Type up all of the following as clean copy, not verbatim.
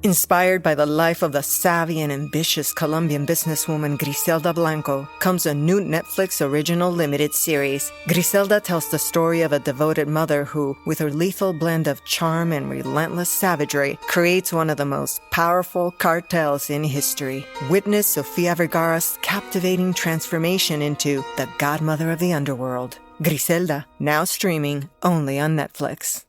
Inspired by the life of the savvy and ambitious Colombian businesswoman Griselda Blanco comes a new Netflix original limited series. Griselda tells the story of a devoted mother who, with her lethal blend of charm and relentless savagery, creates one of the most powerful cartels in history. Witness Sofia Vergara's captivating transformation into the godmother of the underworld. Griselda, now streaming only on Netflix.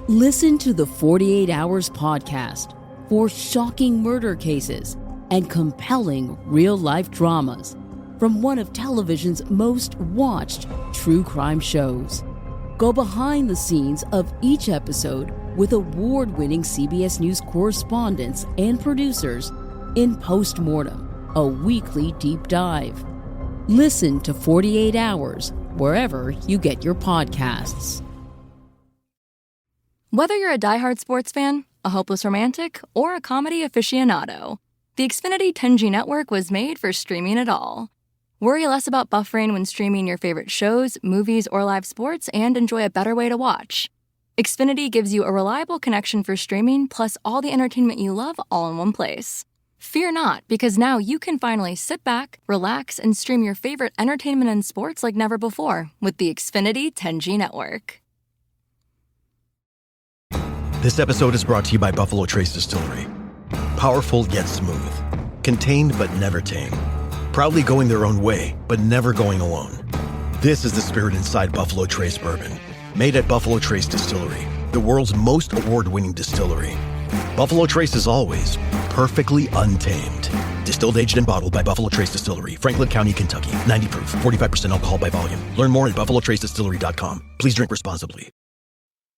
Listen to the 48 Hours podcast for shocking murder cases and compelling real-life dramas from one of television's most watched true crime shows. Go behind the scenes of each episode with award-winning CBS News correspondents and producers in Postmortem, a weekly deep dive. Listen to 48 Hours wherever you get your podcasts. Whether you're a diehard sports fan, a hopeless romantic, or a comedy aficionado, the Xfinity 10G network was made for streaming it all. Worry less about buffering when streaming your favorite shows, movies, or live sports, and enjoy a better way to watch. Xfinity gives you a reliable connection for streaming, plus all the entertainment you love all in one place. Fear not, because now you can finally sit back, relax, and stream your favorite entertainment and sports like never before with the Xfinity 10G network. This episode is brought to you by Buffalo Trace Distillery. Powerful yet smooth. Contained but never tame. Proudly going their own way, but never going alone. This is the spirit inside Buffalo Trace Bourbon. Made at Buffalo Trace Distillery, the world's most award-winning distillery. Buffalo Trace is always perfectly untamed. Distilled, aged, and bottled by Buffalo Trace Distillery, Franklin County, Kentucky. 90 proof, 45% alcohol by volume. Learn more at buffalotracedistillery.com. Please drink responsibly.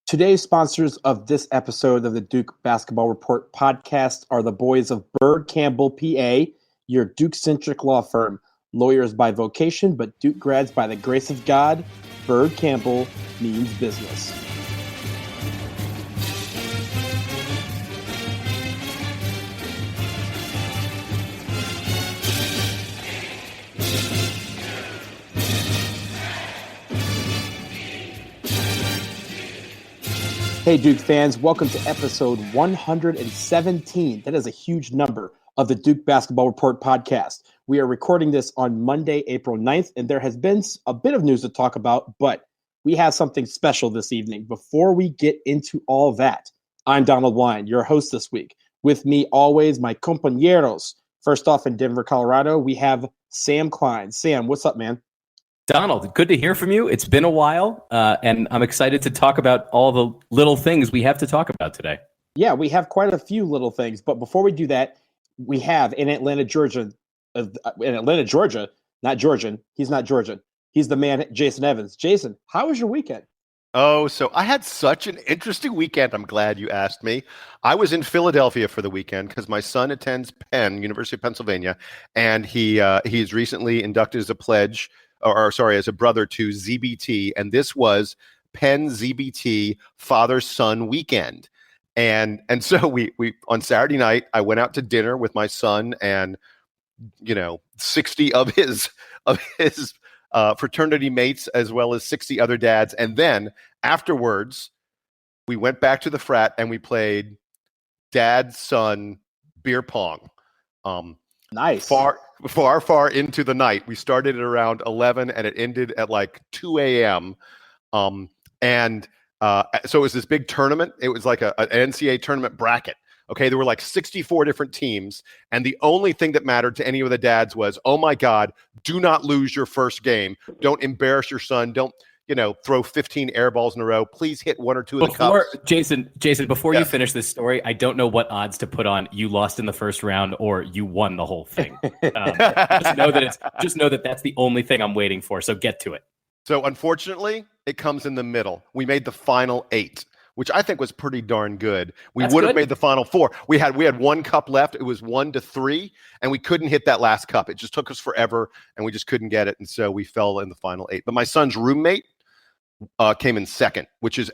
Today's sponsors of this episode of the Duke Basketball Report podcast are the boys of Byrd Campbell, PA, your Duke-centric law firm. Lawyers by vocation, but Duke grads by the grace of God. Byrd Campbell means business. Hey, Duke fans, welcome to episode 117. That is a huge number of the Duke Basketball Report podcast. We are recording this on Monday, April 9th, and there has been a bit of news to talk about, but we have something special this evening. Before we get into all that, I'm Donald Wine, your host this week. With me always, my compañeros. First off, in Denver, Colorado, we have Sam Klein. Sam, what's up, man? Donald, good to hear from you. It's been a while, and I'm excited to talk about all the little things we have to talk about today. Yeah, we have quite a few little things, but before we do that, we have in Atlanta, Georgia, not Georgian. He's not Georgian. He's the man, Jason Evans. Jason, how was your weekend? Oh, so I had such an interesting weekend. I'm glad you asked me. I was in Philadelphia for the weekend because my son attends Penn, University of Pennsylvania, and he's recently inducted as a pledge. As a brother to ZBT, and this was Penn ZBT Father-Son weekend, and so we on Saturday night I went out to dinner with my son and 60 of his fraternity mates as well as 60 other dads, and then afterwards we went back to the frat and we played dad-son beer pong. Nice. Far into the night. We started at around 11 and it ended at like 2 a.m. So it was this big tournament. It was like an NCAA tournament bracket. Okay, there were like 64 different teams. And the only thing that mattered to any of the dads was, oh my God, do not lose your first game. Don't embarrass your son. Don't, throw 15 air balls in a row. Please hit one or two of the cups. Jason, before you finish this story, I don't know what odds to put on you lost in the first round or you won the whole thing. Just know that that's the only thing I'm waiting for. So get to it. So unfortunately, it comes in the middle. We made the final 8, which I think was pretty darn good. We would have made the final 4. We had one cup left. It was 1-3, and we couldn't hit that last cup. It just took us forever, and we just couldn't get it. And so we fell in the final 8. But my son's roommate came in second,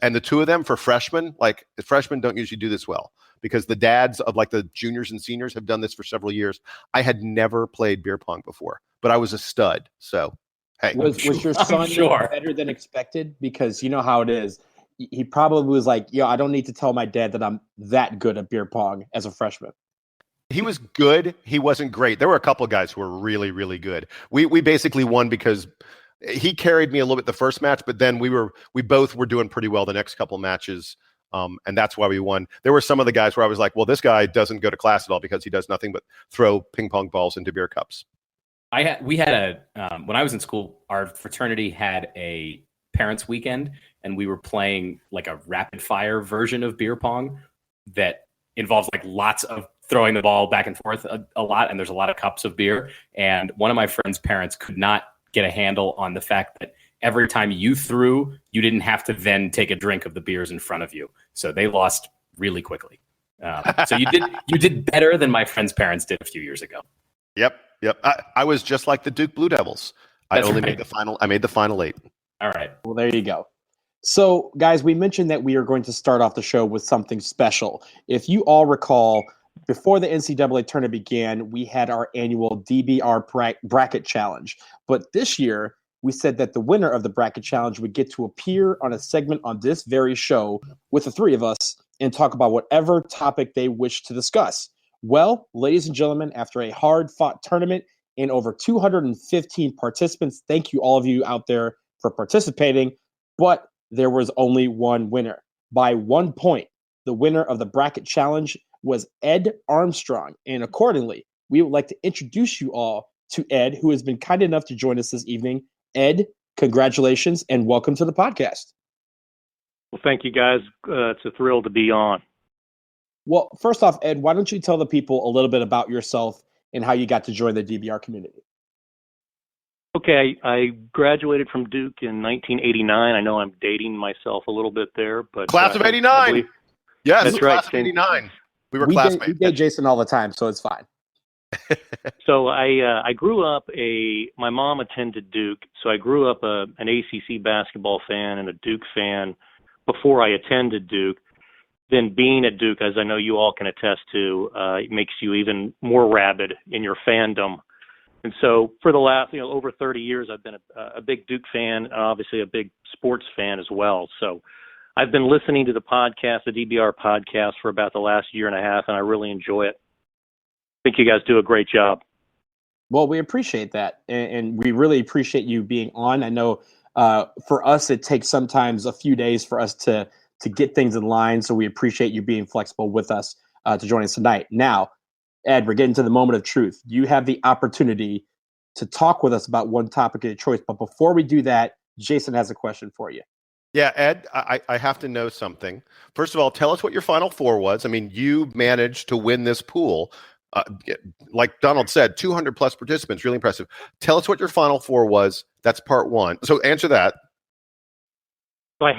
and the two of them for freshmen, like the freshmen don't usually do this well because the dads of like the juniors and seniors have done this for several years. I had never played beer pong before, but I was a stud. So, hey, was your son better than expected? Because you know how it is. he probably was like, yo, I don't need to tell my dad that I'm that good at beer pong as a freshman. He was good. He wasn't great. There were a couple of guys who were really, really good. We basically won because he carried me a little bit the first match, but then we both were doing pretty well the next couple matches. And that's why we won. There were some of the guys where I was like, well, this guy doesn't go to class at all because he does nothing but throw ping pong balls into beer cups. We had when I was in school, our fraternity had a parents' weekend, and we were playing like a rapid fire version of beer pong that involves like lots of throwing the ball back and forth a lot, and there's a lot of cups of beer. And one of my friend's parents could not get a handle on the fact that every time you threw, you didn't have to then take a drink of the beers in front of you. So they lost really quickly. So you did better than my friend's parents did a few years ago. Yep. I was just like the Duke Blue Devils. I made the final. I made the final 8. All right. Well, there you go. So, guys, we mentioned that we are going to start off the show with something special. If you all recall, before the NCAA tournament began, we had our annual DBR Bracket Challenge. But this year, we said that the winner of the Bracket Challenge would get to appear on a segment on this very show with the 3 of us and talk about whatever topic they wish to discuss. Well, ladies and gentlemen, after a hard-fought tournament and over 215 participants, thank you all of you out there for participating, but there was only one winner. By 1 point, the winner of the Bracket Challenge was Ed Armstrong, and accordingly, we would like to introduce you all to Ed, who has been kind enough to join us this evening. Ed, congratulations and welcome to the podcast. Well, thank you, guys. It's a thrill to be on. Well, first off, Ed, why don't you tell the people a little bit about yourself and how you got to join the DBR community? Okay, I graduated from Duke in 1989. I know I'm dating myself a little bit there, but class of '89. Yes, that's right. Class of '89. We were classmates. We date classmates. Jason all the time, so it's fine. So I grew up my mom attended Duke, so I grew up an ACC basketball fan and a Duke fan before I attended Duke. Then being at Duke, as I know you all can attest to, it makes you even more rabid in your fandom. And so for the last, over 30 years, I've been a big Duke fan and obviously a big sports fan as well. So I've been listening to the podcast, the DBR podcast, for about the last year and a half, and I really enjoy it. I think you guys do a great job. Well, we appreciate that, and we really appreciate you being on. I know for us, it takes sometimes a few days for us to get things in line, so we appreciate you being flexible with us to join us tonight. Now, Ed, we're getting to the moment of truth. You have the opportunity to talk with us about one topic of your choice, but before we do that, Jason has a question for you. Yeah, Ed, I have to know something. First of all, tell us what your Final Four was. I mean, you managed to win this pool. Like Donald said, 200 plus participants, really impressive. Tell us what your Final Four was. That's part 1. So answer that. So I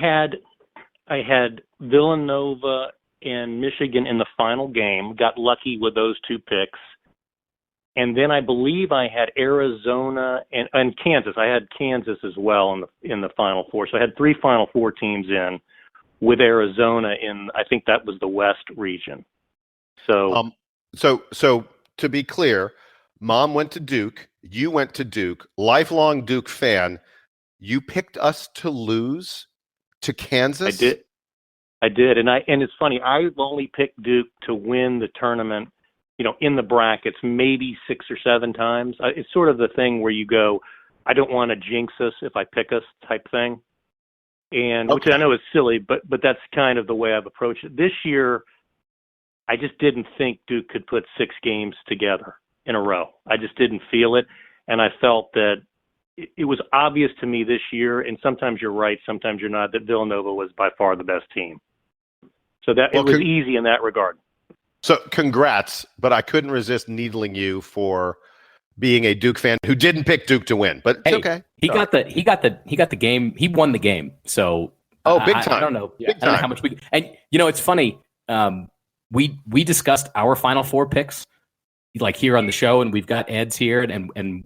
had Villanova and Michigan in the final game, got lucky with those 2 picks. And then I believe I had Arizona and Kansas. I had Kansas as well in the Final Four. So I had 3 Final Four teams in with Arizona in, I think that was the West region. So So to be clear, Mom went to Duke, you went to Duke, lifelong Duke fan. You picked us to lose to Kansas? I did. And it's funny, I only picked Duke to win the tournament, in the brackets, maybe 6 or 7 times. It's sort of the thing where you go, I don't want to jinx us if I pick us type thing. And Okay. which I know is silly, but that's kind of the way I've approached it. This year, I just didn't think Duke could put 6 games together in a row. I just didn't feel it. And I felt that it was obvious to me this year, and sometimes you're right, sometimes you're not, that Villanova was by far the best team. So that it was easy in that regard. So congrats, but I couldn't resist needling you for being a Duke fan who didn't pick Duke to win. But it's okay. He got the game. He won the game. So big time. I don't know. Big I don't know time. how much it's funny. We discussed our Final Four picks like here on the show, and we've got Ed's here, and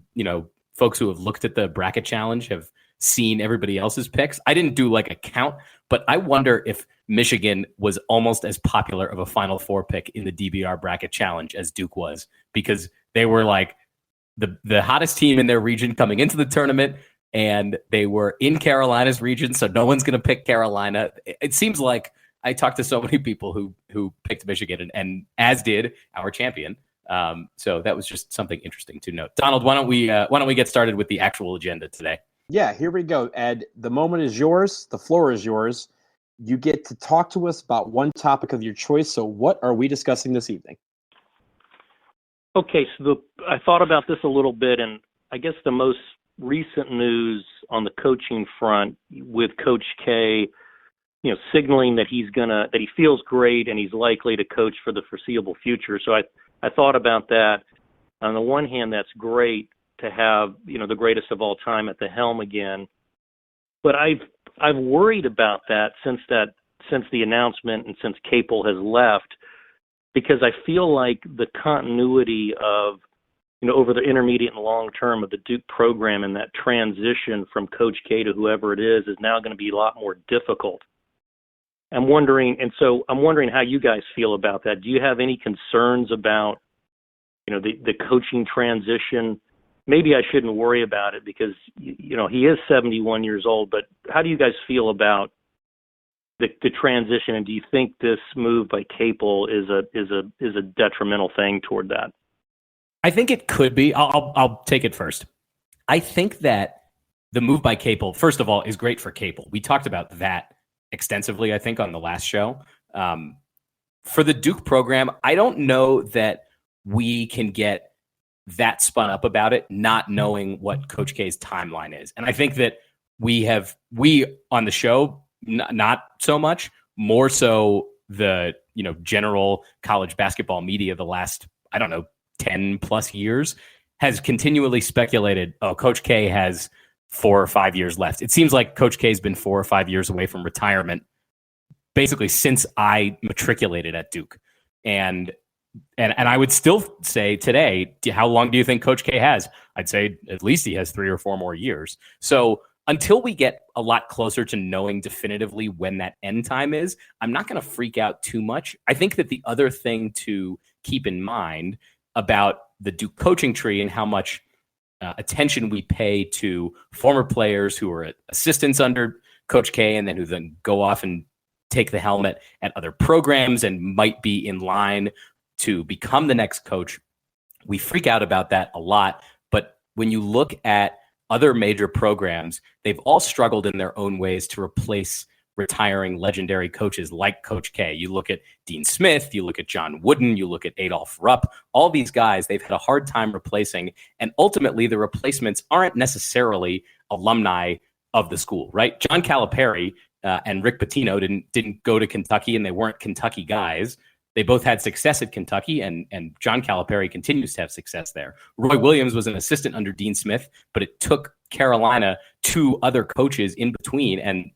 folks who have looked at the bracket challenge have seen everybody else's picks. I didn't do like a count, but I wonder if Michigan was almost as popular of a Final Four pick in the DBR bracket challenge as Duke was, because they were like the hottest team in their region coming into the tournament, and they were in Carolina's region, so no one's going to pick Carolina. It seems like I talked to so many people who picked Michigan, and as did our champion. So that was just something interesting to note. Donald, why don't we get started with the actual agenda today? Yeah, here we go, Ed. The moment is yours. The floor is yours. You get to talk to us about one topic of your choice. So what are we discussing this evening? Okay, so I thought about this a little bit, and I guess the most recent news on the coaching front with Coach K, signaling that that he feels great and he's likely to coach for the foreseeable future. So I thought about that. On the one hand, that's great to have, the greatest of all time at the helm again. But I've worried about that since the announcement and since Capel has left, because I feel like the continuity of, over the intermediate and long term of the Duke program and that transition from Coach K to whoever it is now going to be a lot more difficult. I'm wondering how you guys feel about that. Do you have any concerns about, the coaching transition? Maybe I shouldn't worry about it because, he is 71 years old, but how do you guys feel about the transition? And do you think this move by Capel is a detrimental thing toward that? I think it could be. I'll take it first. I think that the move by Capel, first of all, is great for Capel. We talked about that extensively, I think, on the last show. For the Duke program, I don't know that we can get that spun up about it, not knowing what Coach K's timeline is. And I think that we on the show, not so much, more so the, general college basketball media the last, 10 plus years has continually speculated, Coach K has 4 or 5 years left. It seems like Coach K has been 4 or 5 years away from retirement, basically since I matriculated at Duke. And I would still say today, how long do you think Coach K has? I'd say at least he has 3 or 4 more years. So until we get a lot closer to knowing definitively when that end time is, I'm not going to freak out too much. I think that the other thing to keep in mind about the Duke coaching tree and how much attention we pay to former players who are assistants under Coach K and then who then go off and take the helmet at other programs and might be in line to become the next coach. We freak out about that a lot. But when you look at other major programs, they've all struggled in their own ways to replace retiring legendary coaches like Coach K. You look at Dean Smith, you look at John Wooden, you look at Adolph Rupp, all these guys they've had a hard time replacing. And ultimately, the replacements aren't necessarily alumni of the school, right? John Calipari and Rick Pitino didn't go to Kentucky, and they weren't Kentucky guys. They both had success at Kentucky, and John Calipari continues to have success there. Roy Williams was an assistant under Dean Smith, but it took Carolina 2 other coaches in between, and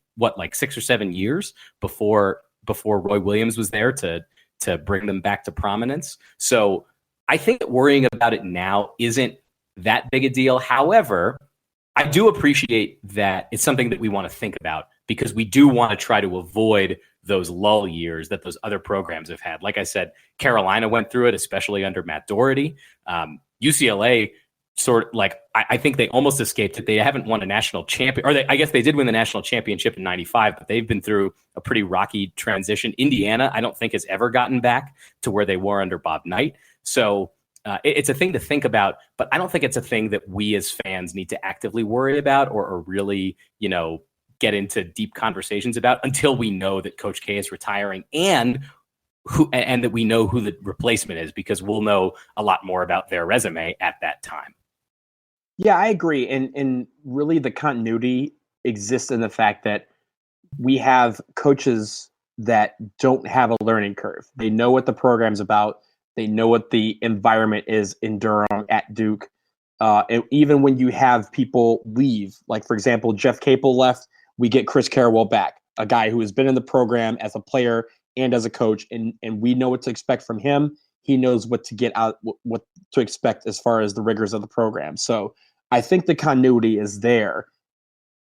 6 or 7 years before Roy Williams was there to bring them back to prominence. So I think that worrying about it now isn't that big a deal. However, I do appreciate that it's something that we want to think about because we do want to try to avoid those lull years that those other programs have had. Like I said, Carolina went through it, especially under Matt Doherty. UCLA I think they almost escaped it. They haven't won a national champion, I guess they did win the national championship in '95, but they've been through a pretty rocky transition. Indiana, I don't think has ever gotten back to where they were under Bob Knight. So it's a thing to think about, but I don't think it's a thing that we as fans need to actively worry about or really, get into deep conversations about until we know that Coach K is retiring and that we know who the replacement is, because we'll know a lot more about their resume at that time. Yeah, I agree. And really the continuity exists in the fact that we have coaches that don't have a learning curve. They know what the program's about. They know what the environment is in Durham at Duke. And even when you have people leave, like, for example, Jeff Capel left, we get Chris Carrawell back, a guy who has been in the program as a player and as a coach, and we know what to expect from him. He knows what to get out, what to expect as far as the rigors of the program. So I think the continuity is there.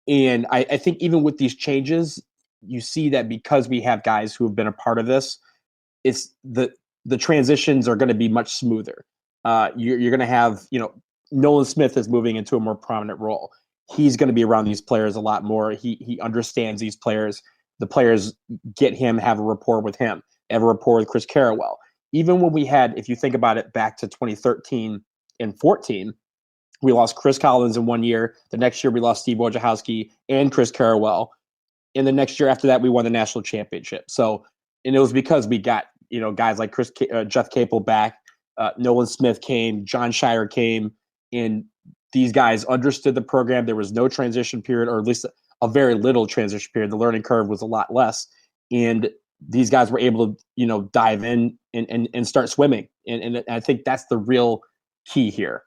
And I think even with these changes, you see that because we have guys who have been a part of this, it's the transitions are going to be much smoother. You're going to have, Nolan Smith is moving into a more prominent role. he's going to be around these players a lot more. He understands these players. The players get him, have a rapport with him, have a rapport with Chris Carrawell. Even when we had, if you think about it, back to 2013 and 14, we lost Chris Collins in 1 year. The next year we lost Steve Wojciechowski and Chris Carrawell. And the next year after that, we won the national championship. So, and it was because we got, guys like Jeff Capel back, Nolan Smith came, John Shire came, and these guys understood the program. There was no transition period, or at least a very little transition period. The learning curve was a lot less. And these guys were able to, dive in and start swimming. And I think that's the real key here.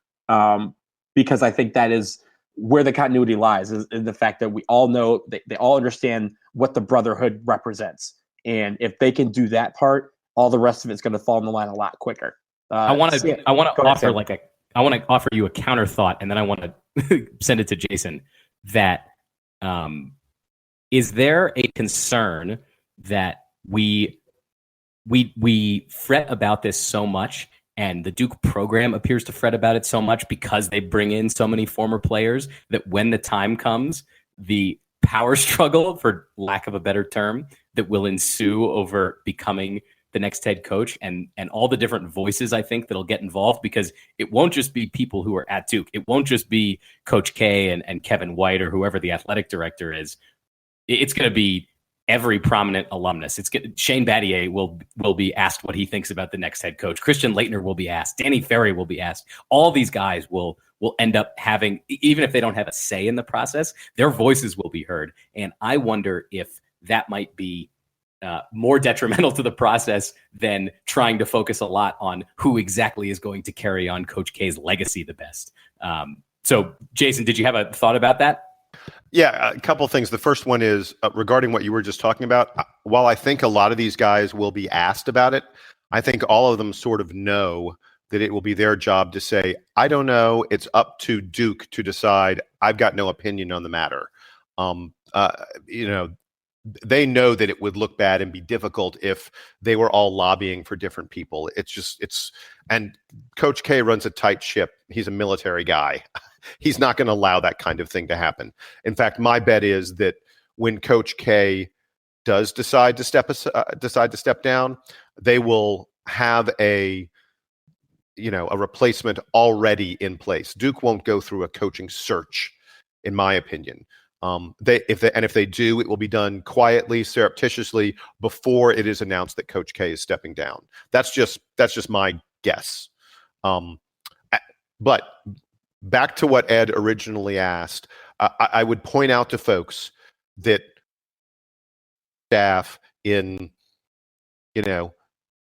Because I think that is where the continuity lies, is in the fact that we all know, they all understand what the brotherhood represents. And if they can do that part, all the rest of it's going to fall in the line a lot quicker. I want to offer you a counter thought, and then I want to send it to Jason. That is there a concern that we fret about this so much, and the Duke program appears to fret about it so much because they bring in so many former players, that when the time comes, the power struggle, for lack of a better term, that will ensue over becoming the next head coach, and all the different voices I think that'll get involved, because it won't just be people who are at Duke. It won't just be Coach K and Kevin White or whoever the athletic director is. It's going to be every prominent alumnus. Shane Battier will be asked what he thinks about the next head coach. Christian Laettner will be asked. Danny Ferry will be asked. All these guys will end up having, even if they don't have a say in the process, their voices will be heard. And I wonder if that might be more detrimental to the process than trying to focus a lot on who exactly is going to carry on Coach K's legacy the best. So, Jason, did you have a thought about that? Yeah, a couple of things. The first one is regarding what you were just talking about. While I think a lot of these guys will be asked about it, I think all of them sort of know that it will be their job to say, I don't know, it's up to Duke to decide. I've got no opinion on the matter. They know that it would look bad and be difficult if they were all lobbying for different people. And Coach K runs a tight ship. He's a military guy. He's not going to allow that kind of thing to happen. In fact, my bet is that when Coach K does decide to step down, they will have a replacement already in place. Duke won't go through a coaching search, in my opinion. If they do, it will be done quietly, surreptitiously, before it is announced that Coach K is stepping down. That's just my guess. But back to what Ed originally asked, I would point out to folks that staff in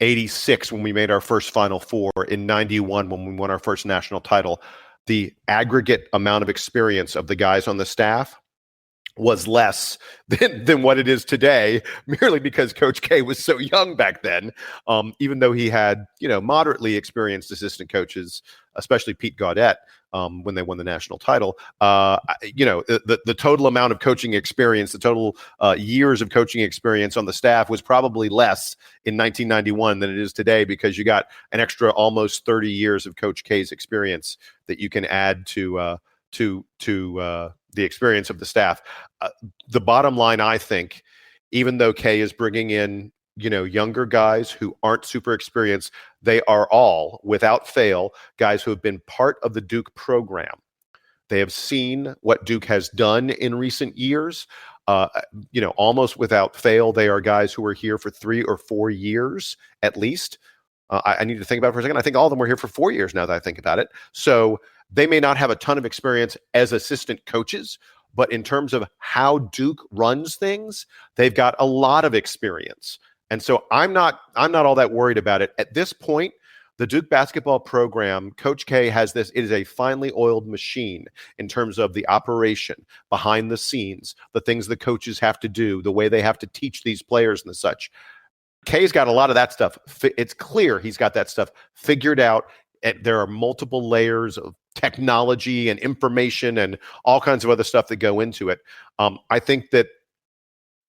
86 when we made our first Final Four, in 91 when we won our first national title, the aggregate amount of experience of the guys on the staff was less than what it is today, merely because Coach K was so young back then. Even though he had, moderately experienced assistant coaches, especially Pete Gaudette, when they won the national title. The total amount of coaching experience, the total years of coaching experience on the staff was probably less in 1991 than it is today, because you got an extra almost 30 years of Coach K's experience that you can add to the experience of the staff. The bottom line, I think, even though K is bringing in, younger guys who aren't super experienced, they are all, without fail, guys who have been part of the Duke program. They have seen what Duke has done in recent years. Almost without fail, they are guys who are here for 3 or 4 years at least. I need to think about it for a second. I think all of them were here for 4 years now that I think about it. So they may not have a ton of experience as assistant coaches, but in terms of how Duke runs things, they've got a lot of experience. And so I'm not all that worried about it. At this point, the Duke basketball program, Coach K has this, it is a finely oiled machine in terms of the operation, behind the scenes, the things the coaches have to do, the way they have to teach these players and such. K's got a lot of that stuff. It's clear he's got that stuff figured out. There are multiple layers of technology and information and all kinds of other stuff that go into it. I think that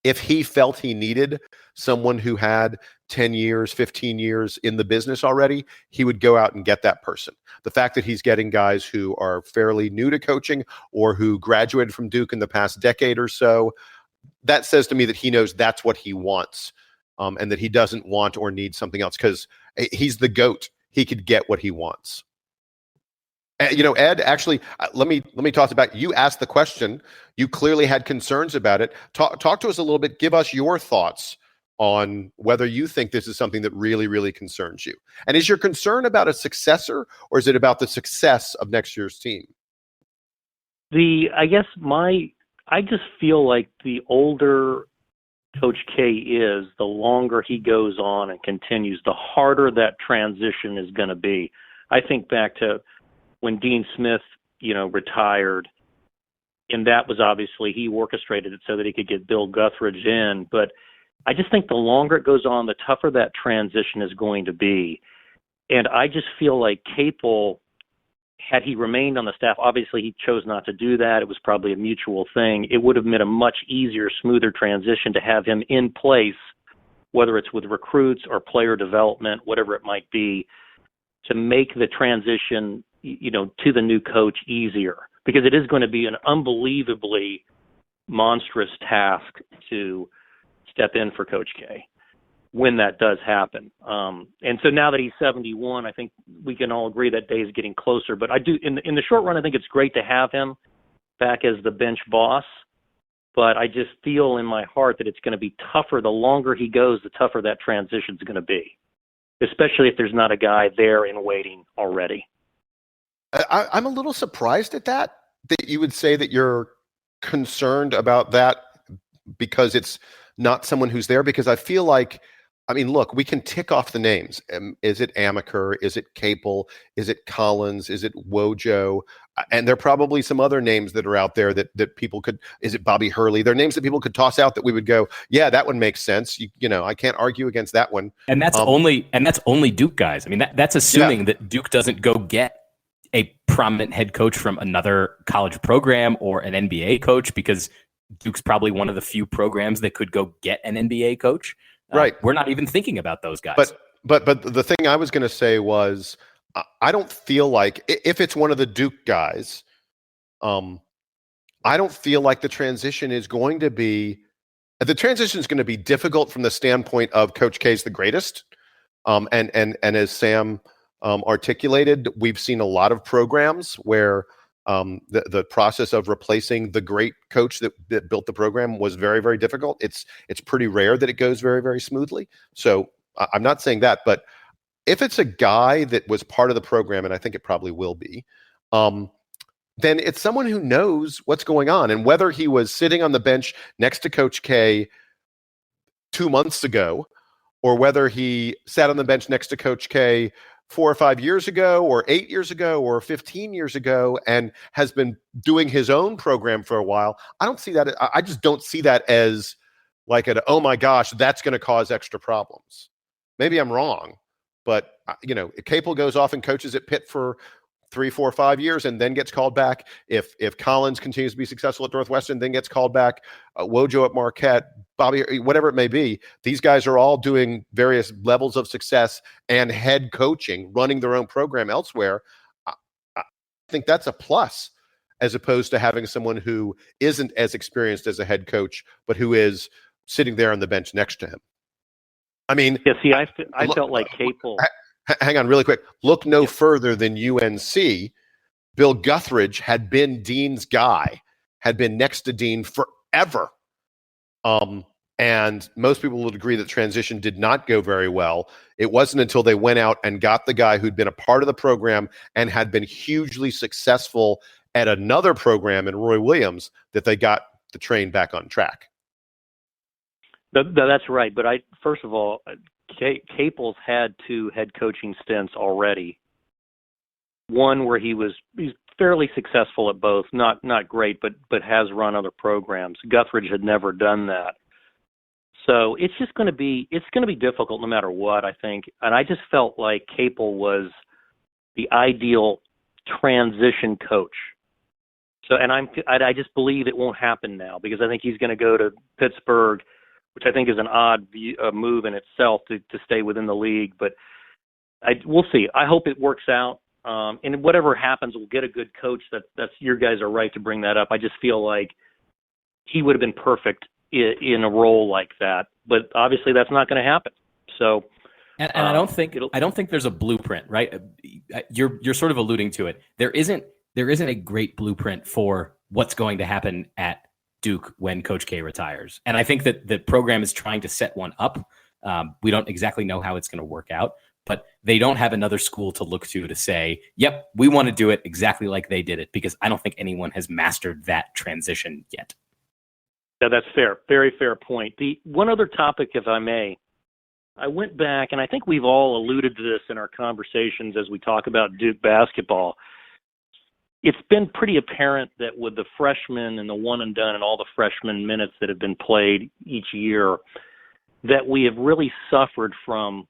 if he felt he needed someone who had 10 years, 15 years in the business already, he would go out and get that person. The fact that he's getting guys who are fairly new to coaching or who graduated from Duke in the past decade or so, that says to me that he knows that's what he wants, and that he doesn't want or need something else, because he's the GOAT. He could get what he wants. Ed, actually, let me toss it back. You asked the question. You clearly had concerns about it. Talk to us a little bit. Give us your thoughts on whether you think this is something that really, really concerns you. And is your concern about a successor, or is it about the success of next year's team? I just feel like the older Coach K is, the longer he goes on and continues, the harder that transition is going to be. I think back to when Dean Smith, retired, and that was obviously, he orchestrated it so that he could get Bill Guthridge in. But I just think the longer it goes on, the tougher that transition is going to be. And I just feel like Capel, had he remained on the staff, obviously he chose not to do that. It was probably a mutual thing. It would have been a much easier, smoother transition to have him in place, whether it's with recruits or player development, whatever it might be, to make the transition, to the new coach easier, because it is going to be an unbelievably monstrous task to step in for Coach K when that does happen. And so now that he's 71, I think we can all agree that day is getting closer. But I do, in the short run, I think it's great to have him back as the bench boss. But I just feel in my heart that it's going to be tougher. The longer he goes, the tougher that transition is going to be, especially if there's not a guy there in waiting already. I'm a little surprised at that you would say that you're concerned about that because it's not someone who's there, because I feel like, look, we can tick off the names. Is it Amaker? Is it Capel? Is it Collins? Is it Wojo? And there are probably some other names that are out there that people could, is it Bobby Hurley? There are names that people could toss out that we would go, yeah, that one makes sense. I can't argue against that one. And that's only Duke guys. That's assuming that Duke doesn't go get a prominent head coach from another college program or an NBA coach, because Duke's probably one of the few programs that could go get an NBA coach. Right. We're not even thinking about those guys. But the thing I was going to say was, I don't feel like, if it's one of the Duke guys, I don't feel like the transition is going to be difficult from the standpoint of Coach K's the greatest. And as Sam articulated, we've seen a lot of programs where the process of replacing the great coach that built the program was very, very difficult. It's pretty rare that it goes very, very smoothly. So I'm not saying that, but if it's a guy that was part of the program, and I think it probably will be, then it's someone who knows what's going on. And whether he was sitting on the bench next to Coach K 2 months ago, or whether he sat on the bench next to Coach K 4 or 5 years ago, or 8 years ago, or 15 years ago, and has been doing his own program for a while, I don't see that. I just don't see that as like oh my gosh, that's going to cause extra problems. Maybe I'm wrong, but Capel goes off and coaches at Pitt for 3, 4, 5 years and then gets called back. If Collins continues to be successful at Northwestern, then gets called back. Wojo at Marquette, Bobby, whatever it may be, these guys are all doing various levels of success and head coaching, running their own program elsewhere. I think that's a plus, as opposed to having someone who isn't as experienced as a head coach, but who is sitting there on the bench next to him. I felt like Capel. Hang on really quick. Look no further than UNC. Bill Guthridge had been Dean's guy, had been next to Dean forever. And most people would agree that transition did not go very well. It wasn't until they went out and got the guy who'd been a part of the program and had been hugely successful at another program in Roy Williams that they got the train back on track. That's right. But first of all, Capel's had 2 head coaching stints already. One where he's fairly successful at both, not great, but has run other programs. Guthridge had never done that. So it's going to be difficult no matter what, I think. And I just felt like Capel was the ideal transition coach. So, and I just believe it won't happen now, because I think he's going to go to Pittsburgh which I think is an odd move in itself to stay within the league. But we'll see. I hope it works out. And whatever happens, we'll get a good coach. That's your guys are right to bring that up. I just feel like he would have been perfect in a role like that. But obviously, that's not going to happen. So. And I don't think there's a blueprint, right? You're sort of alluding to it. There isn't a great blueprint for what's going to happen at Duke when Coach K retires. And I think that the program is trying to set one up. We don't exactly know how it's going to work out, but they don't have another school to look to say, yep, we want to do it exactly like they did it, because I don't think anyone has mastered that transition yet. Yeah, that's fair. Very fair point. The one other topic, if I may, I went back, and I think we've all alluded to this in our conversations as we talk about Duke basketball. It's been pretty apparent that with the freshmen and the one and done and all the freshman minutes that have been played each year, that we have really suffered from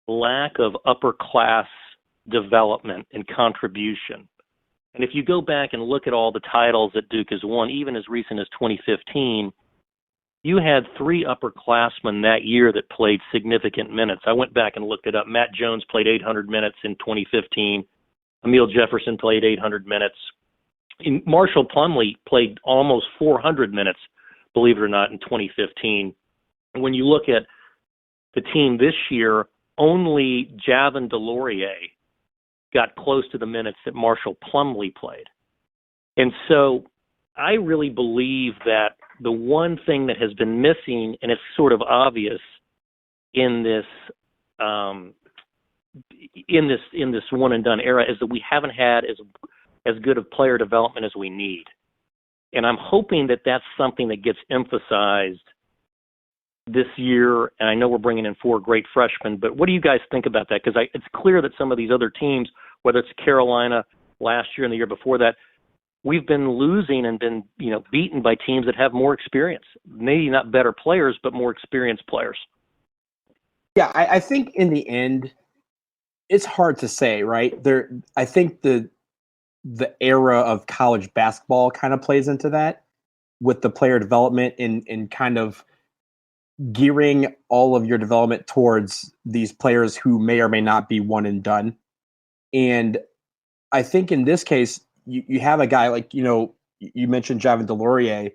lack of upper class development and contribution. And if you go back and look at all the titles that Duke has won, even as recent as 2015, you had 3 upperclassmen that year that played significant minutes. I went back and looked it up. Matt Jones played 800 minutes in 2015. Emil Jefferson played 800 minutes. Marshall Plumlee played almost 400 minutes, believe it or not, in 2015. And when you look at the team this year, only Javin DeLaurier got close to the minutes that Marshall Plumlee played. And so I really believe that the one thing that has been missing, and it's sort of obvious in this one and done era, is that we haven't had as good of player development as we need. And I'm hoping that that's something that gets emphasized this year. And I know we're bringing in 4 great freshmen, but what do you guys think about that? Because it's clear that some of these other teams, whether it's Carolina last year and the year before that, we've been losing and been, beaten by teams that have more experience. Maybe not better players, but more experienced players. Yeah, I think in the end, it's hard to say, right? I think the era of college basketball kind of plays into that with the player development and kind of gearing all of your development towards these players who may or may not be one and done. And I think in this case, you have a guy like, you mentioned Javin DeLaurier.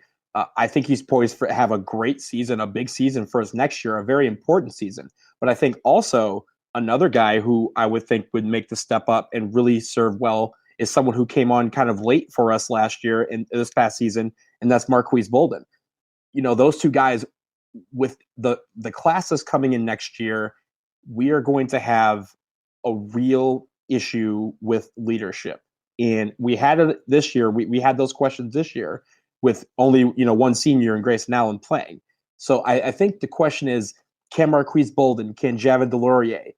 I think he's poised to have a great season, a big season for us next year, a very important season. But I think also another guy who I would think would make the step up and really serve well is someone who came on kind of late for us last year and this past season, and that's Marquise Bolden. Those two guys, with the classes coming in next year, we are going to have a real issue with leadership. And we had it this year. We had those questions this year with only, one senior and Grayson Allen playing. So I think the question is, can Marquise Bolden, can Javin DeLaurier,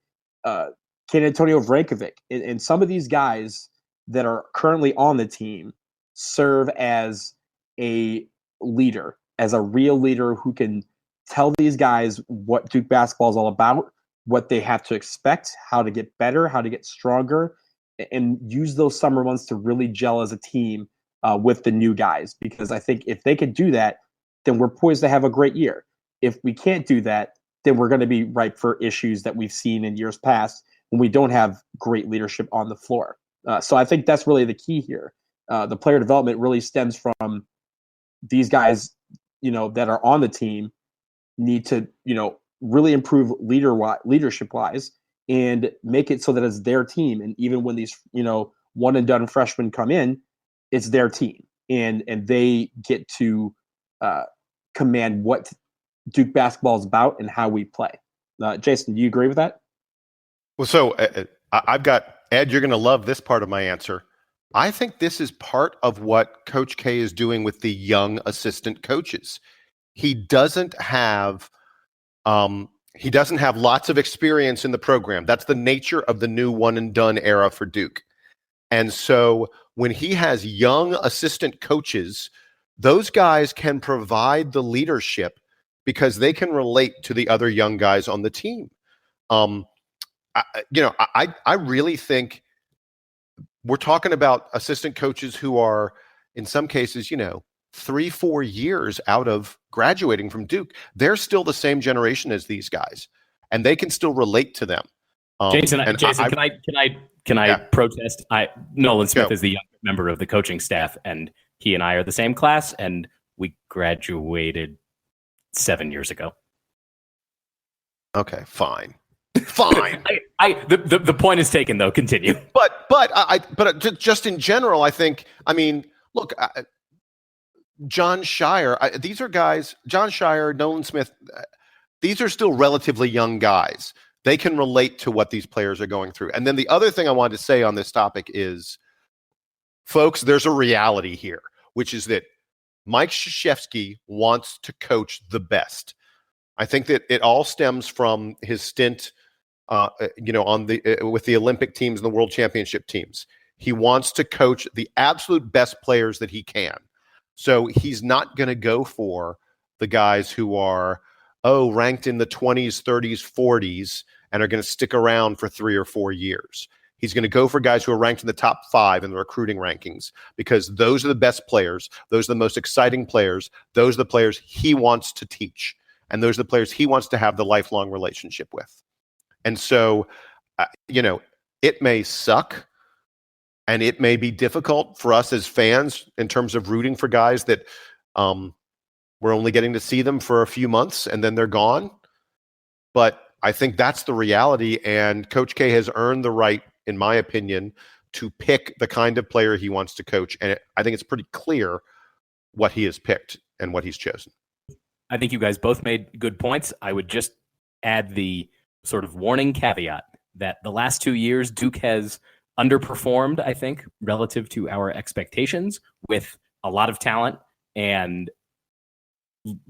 can Antonio Vrankovic, and some of these guys that are currently on the team serve as a leader, as a real leader who can tell these guys what Duke basketball is all about, what they have to expect, how to get better, how to get stronger, and use those summer months to really gel as a team with the new guys. Because I think if they could do that, then we're poised to have a great year. If we can't do that, then we're going to be ripe for issues that we've seen in years past when we don't have great leadership on the floor. So I think that's really the key here. The player development really stems from these guys, that are on the team need to, really improve leadership-wise and make it so that it's their team. And even when these, one and done freshmen come in, it's their team, and they get to command what Duke basketball is about and how we play. Jason, do you agree with that? Well, so I've got Ed. You're going to love this part of my answer. I think this is part of what Coach K is doing with the young assistant coaches. He doesn't have lots of experience in the program. That's the nature of the new one and done era for Duke. And so when he has young assistant coaches, those guys can provide the leadership because they can relate to the other young guys on the team. I really think we're talking about assistant coaches who are, in some cases, 3-4 years out of graduating from Duke. They're still the same generation as these guys, and they can still relate to them. Jason, can I protest? Nolan Smith is the young member of the coaching staff, and he and I are the same class, and we graduated 7 years ago. Okay, fine. The point is taken, though. Continue. But just in general, I think. I mean, look, John Shire. These are guys. John Shire, Nolan Smith. These are still relatively young guys. They can relate to what these players are going through. And then the other thing I wanted to say on this topic is, folks, there's a reality here, which is that Mike Krzyzewski wants to coach the best. I think that it all stems from his stint, on with the Olympic teams and the World Championship teams. He wants to coach the absolute best players that he can. So he's not going to go for the guys who are ranked in the 20s, 30s, 40s, and are going to stick around for 3 or 4 years. He's going to go for guys who are ranked in the top 5 in the recruiting rankings, because those are the best players. Those are the most exciting players. Those are the players he wants to teach. And those are the players he wants to have the lifelong relationship with. And so, it may suck and it may be difficult for us as fans in terms of rooting for guys that we're only getting to see them for a few months and then they're gone. But I think that's the reality. And Coach K has earned the right, in my opinion, to pick the kind of player he wants to coach. And I think it's pretty clear what he has picked and what he's chosen. I think you guys both made good points. I would just add the sort of warning caveat that the last 2 years, Duke has underperformed, I think, relative to our expectations with a lot of talent. And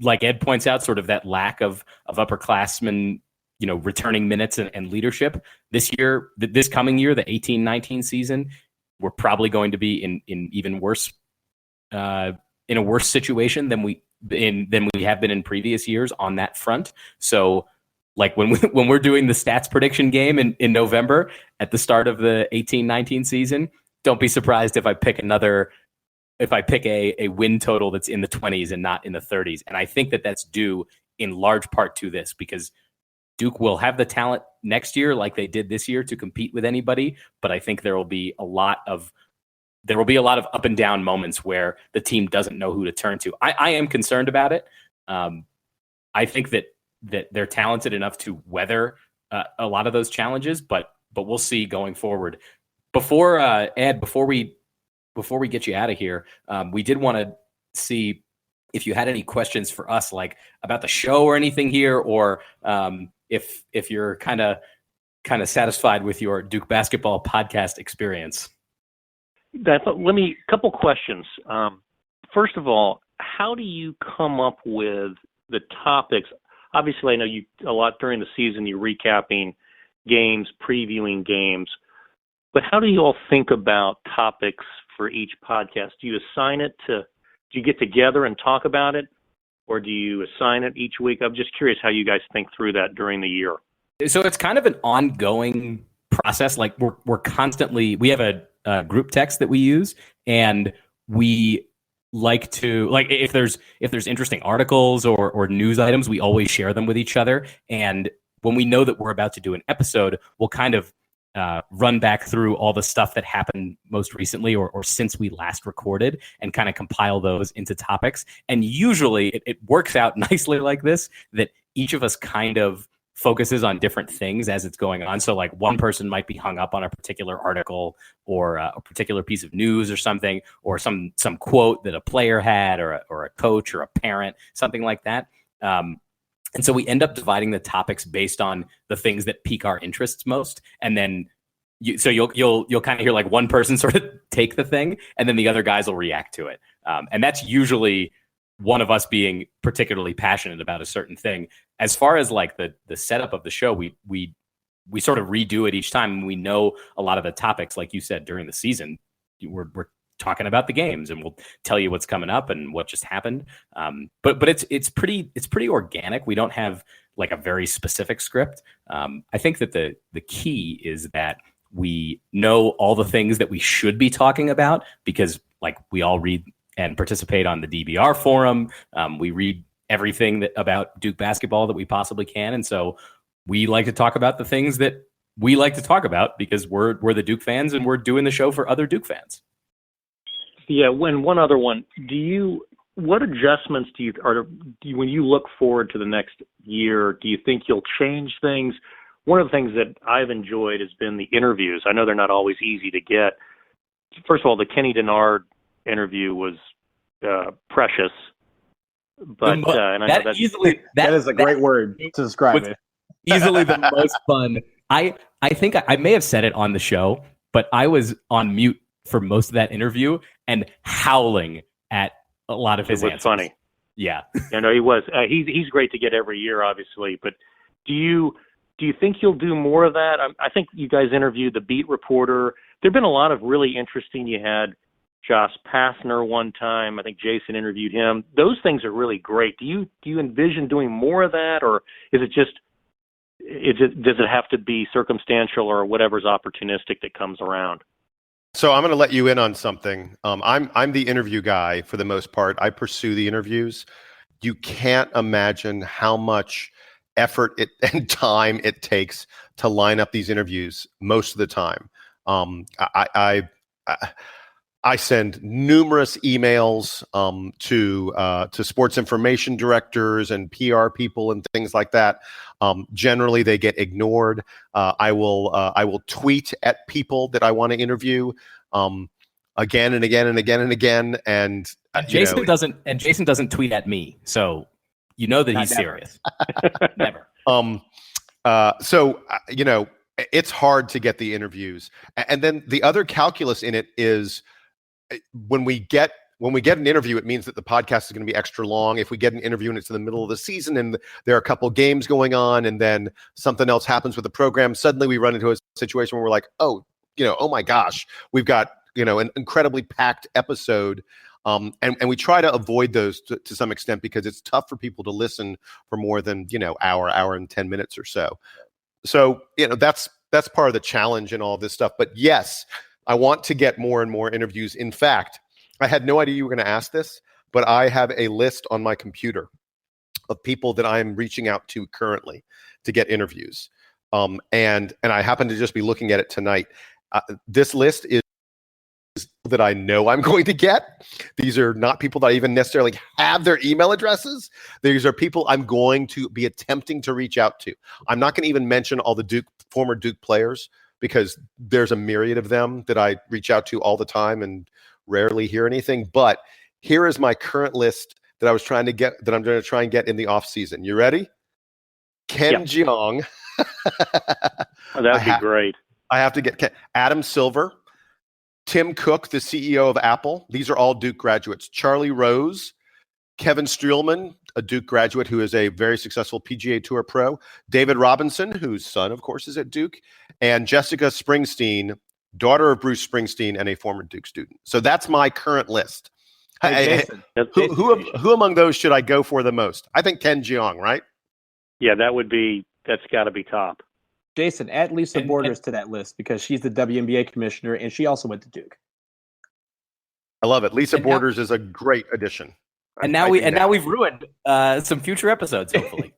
like Ed points out, sort of that lack of upperclassmen, returning minutes and leadership. This coming year, the 18-19 season, we're probably going to be in even worse, in a worse situation than we have been in previous years on that front. So like when we're doing the stats prediction game in November at the start of the 18-19 season, don't be surprised if I pick a win total that's in the 20s and not in the 30s. And I think that that's due in large part to this, because Duke will have the talent next year like they did this year to compete with anybody, but I think there will be a lot of up and down moments where the team doesn't know who to turn to. I am concerned about it. I think that they're talented enough to weather a lot of those challenges, but we'll see going forward. Ed, before we get you out of here, we did want to see if you had any questions for us, like about the show or anything here, or if you're kind of satisfied with your Duke basketball podcast experience. Couple questions. First of all, how do you come up with the topics? Obviously, I know you a lot during the season, you're recapping games, previewing games, but how do you all think about topics for each podcast? Do you assign it do you get together and talk about it, or do you assign it each week? I'm just curious how you guys think through that during the year. So it's kind of an ongoing process. Like we're constantly, we have a group text that we use, and we like to, like, if there's interesting articles or news items, we always share them with each other. And when we know that we're about to do an episode, we'll kind of run back through all the stuff that happened most recently or since we last recorded, and kind of compile those into topics. And usually it works out nicely like this, that each of us kind of focuses on different things as it's going on. So like one person might be hung up on a particular article or a particular piece of news or something, or some quote that a player had or a coach or a parent, something like that. And so we end up dividing the topics based on the things that pique our interests most. And then you'll kind of hear like one person sort of take the thing, and then the other guys will react to it. And that's usually one of us being particularly passionate about a certain thing. As far as like the setup of the show, we sort of redo it each time. And we know a lot of the topics, like you said, during the season, we're talking about the games, and we'll tell you what's coming up and what just happened. But it's pretty organic. We don't have like a very specific script. I think that the key is that we know all the things that we should be talking about, because like we all read and participate on the DBR forum. We read everything about Duke basketball that we possibly can. And so we like to talk about the things that we like to talk about because we're the Duke fans and we're doing the show for other Duke fans. Yeah, one other one. What adjustments when you look forward to the next year, do you think you'll change things? One of the things that I've enjoyed has been the interviews. I know they're not always easy to get. First of all, the Kenny Denard interview was precious. But and I know that is a great word to describe it. Easily the most fun. I think I may have said it on the show, but I was on mute for most of that interview and howling at a lot of his answers. It was funny. Yeah. He was. He's great to get every year, obviously. But do you think you'll do more of that? I think you guys interviewed the beat reporter. There have been a lot of really interesting. You had Josh Pastner one time. I think Jason interviewed him. Those things are really great. Do you envision doing more of that, or does it have to be circumstantial or whatever's opportunistic that comes around? So I'm going to let you in on something. I'm the interview guy for the most part. I pursue the interviews. You can't imagine how much effort and time it takes to line up these interviews most of the time. I send numerous emails to sports information directors and PR people and things like that. Generally, they get ignored. I will tweet at people that I want to interview again and again and again and again. And Jason doesn't tweet at me, so you know that he's serious. Never. It's hard to get the interviews, and then the other calculus in it is when we get an interview, it means that the podcast is going to be extra long. If we get an interview and it's in the middle of the season and there are a couple games going on and then something else happens with the program, suddenly we run into a situation where we're like, oh my gosh, we've got, an incredibly packed episode. And we try to avoid those to some extent because it's tough for people to listen for more than, hour and 10 minutes or so. So, that's part of the challenge in all of this stuff. But yes, I want to get more and more interviews. In fact, I had no idea you were going to ask this, but I have a list on my computer of people that I'm reaching out to currently to get interviews. And I happen to just be looking at it tonight. This list is that I know I'm going to get. These are not people that I even necessarily have their email addresses. These are people I'm going to be attempting to reach out to. I'm not going to even mention all the former Duke players because there's a myriad of them that I reach out to all the time and rarely hear anything. But here is my current list that I'm going to try and get in the off season. You ready? Ken Jeong. That'd be great. I have to get Adam Silver, Tim Cook, the CEO of Apple. These are all Duke graduates. Charlie Rose, Kevin Streelman, a Duke graduate who is a very successful PGA Tour pro. David Robinson, whose son, of course, is at Duke. And Jessica Springsteen, daughter of Bruce Springsteen and a former Duke student. So that's my current list. Hey, who among those should I go for the most? I think Ken Jeong, right? Yeah, that's got to be top. Jason, add Lisa Borders to that list because she's the WNBA commissioner and she also went to Duke. I love it. Lisa Borders is a great addition. And now we've ruined some future episodes, hopefully.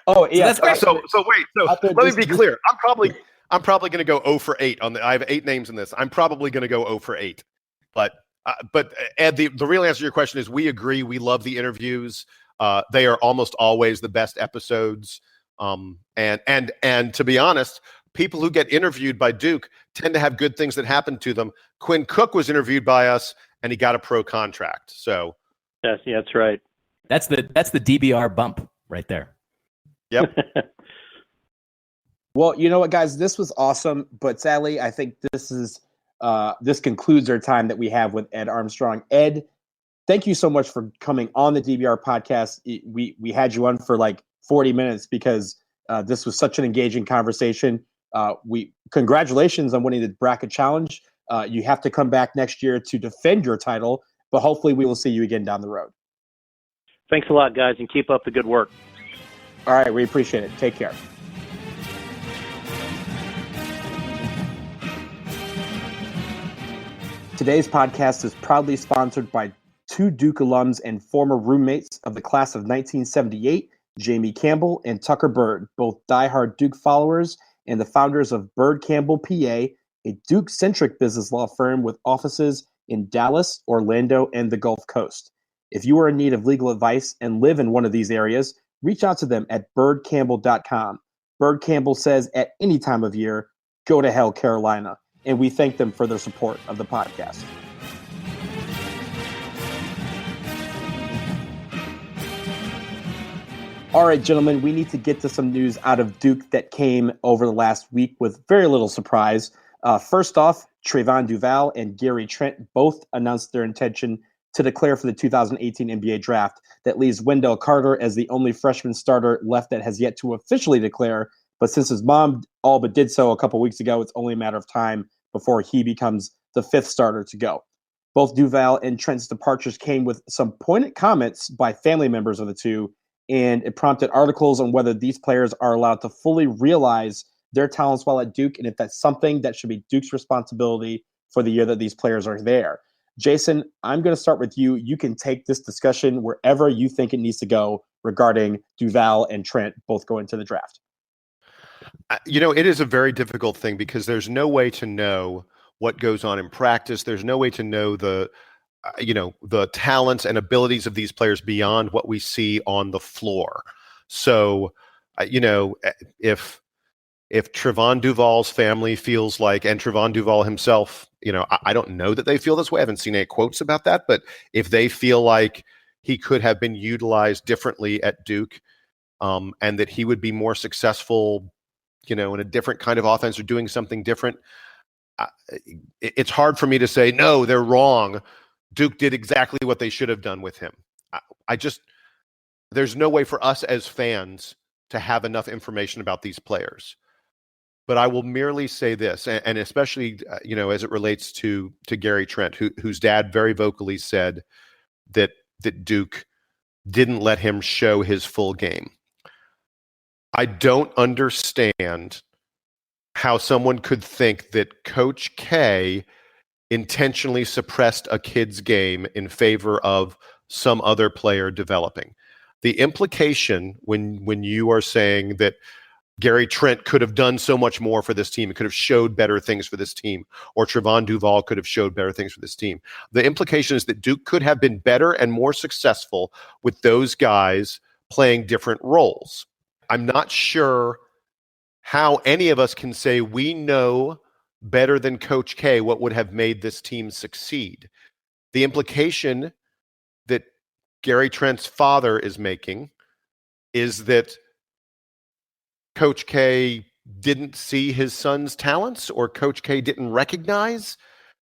Oh yeah. So that's great. So wait. So let me be clear. I'm probably going to go 0 for 8 I have 8 names in this. I'm probably going to go 0 for 8. But Ed, the real answer to your question is we agree. We love the interviews. They are almost always the best episodes. And to be honest, people who get interviewed by Duke tend to have good things that happen to them. Quinn Cook was interviewed by us and he got a pro contract. So yes, that's right. That's the DBR bump right there. Yep. Well, you know what, guys, this was awesome, but sadly, I think this concludes our time that we have with Ed Armstrong. Ed, thank you so much for coming on the DBR podcast. We had you on for like 40 minutes because this was such an engaging conversation. Congratulations on winning the bracket challenge. You have to come back next year to defend your title, but hopefully we will see you again down the road. Thanks a lot, guys, and keep up the good work. All right, we appreciate it. Take care. Today's podcast is proudly sponsored by two Duke alums and former roommates of the class of 1978, Jamie Campbell and Tucker Byrd, both diehard Duke followers and the founders of Byrd Campbell, PA, a Duke-centric business law firm with offices in Dallas, Orlando, and the Gulf Coast. If you are in need of legal advice and live in one of these areas, reach out to them at byrdcampbell.com. Byrd Campbell says at any time of year, go to hell, Carolina. And we thank them for their support of the podcast. All right, gentlemen, we need to get to some news out of Duke that came over the last week with very little surprise. First off, Trayvon Duval and Gary Trent both announced their intention to declare for the 2018 NBA draft. That leaves Wendell Carter as the only freshman starter left that has yet to officially declare. But since his mom all but did so a couple weeks ago, it's only a matter of time before he becomes the fifth starter to go. Both Duval and Trent's departures came with some pointed comments by family members of the two, and it prompted articles on whether these players are allowed to fully realize their talents while at Duke, and if that's something that should be Duke's responsibility for the year that these players are there. Jason, I'm going to start with you. You can take this discussion wherever you think it needs to go regarding Duval and Trent both going to the draft. It is a very difficult thing because there's no way to know what goes on in practice. There's no way to know the talents and abilities of these players beyond what we see on the floor. So, if Trayvon Duval's family feels like, and Trayvon Duval himself, I don't know that they feel this way. I haven't seen any quotes about that, but if they feel like he could have been utilized differently at Duke, and that he would be more successful, in a different kind of offense or doing something different, it's hard for me to say, no, they're wrong. Duke did exactly what they should have done with him. There's no way for us as fans to have enough information about these players. But I will merely say this, and especially, as it relates to Gary Trent, whose dad very vocally said that Duke didn't let him show his full game. I don't understand how someone could think that Coach K intentionally suppressed a kid's game in favor of some other player developing. The implication when you are saying that Gary Trent could have done so much more for this team, it could have showed better things for this team, or Trayvon Duval could have showed better things for this team. The implication is that Duke could have been better and more successful with those guys playing different roles. I'm not sure how any of us can say we know better than Coach K what would have made this team succeed. The implication that Gary Trent's father is making is that Coach K didn't see his son's talents, or Coach K didn't recognize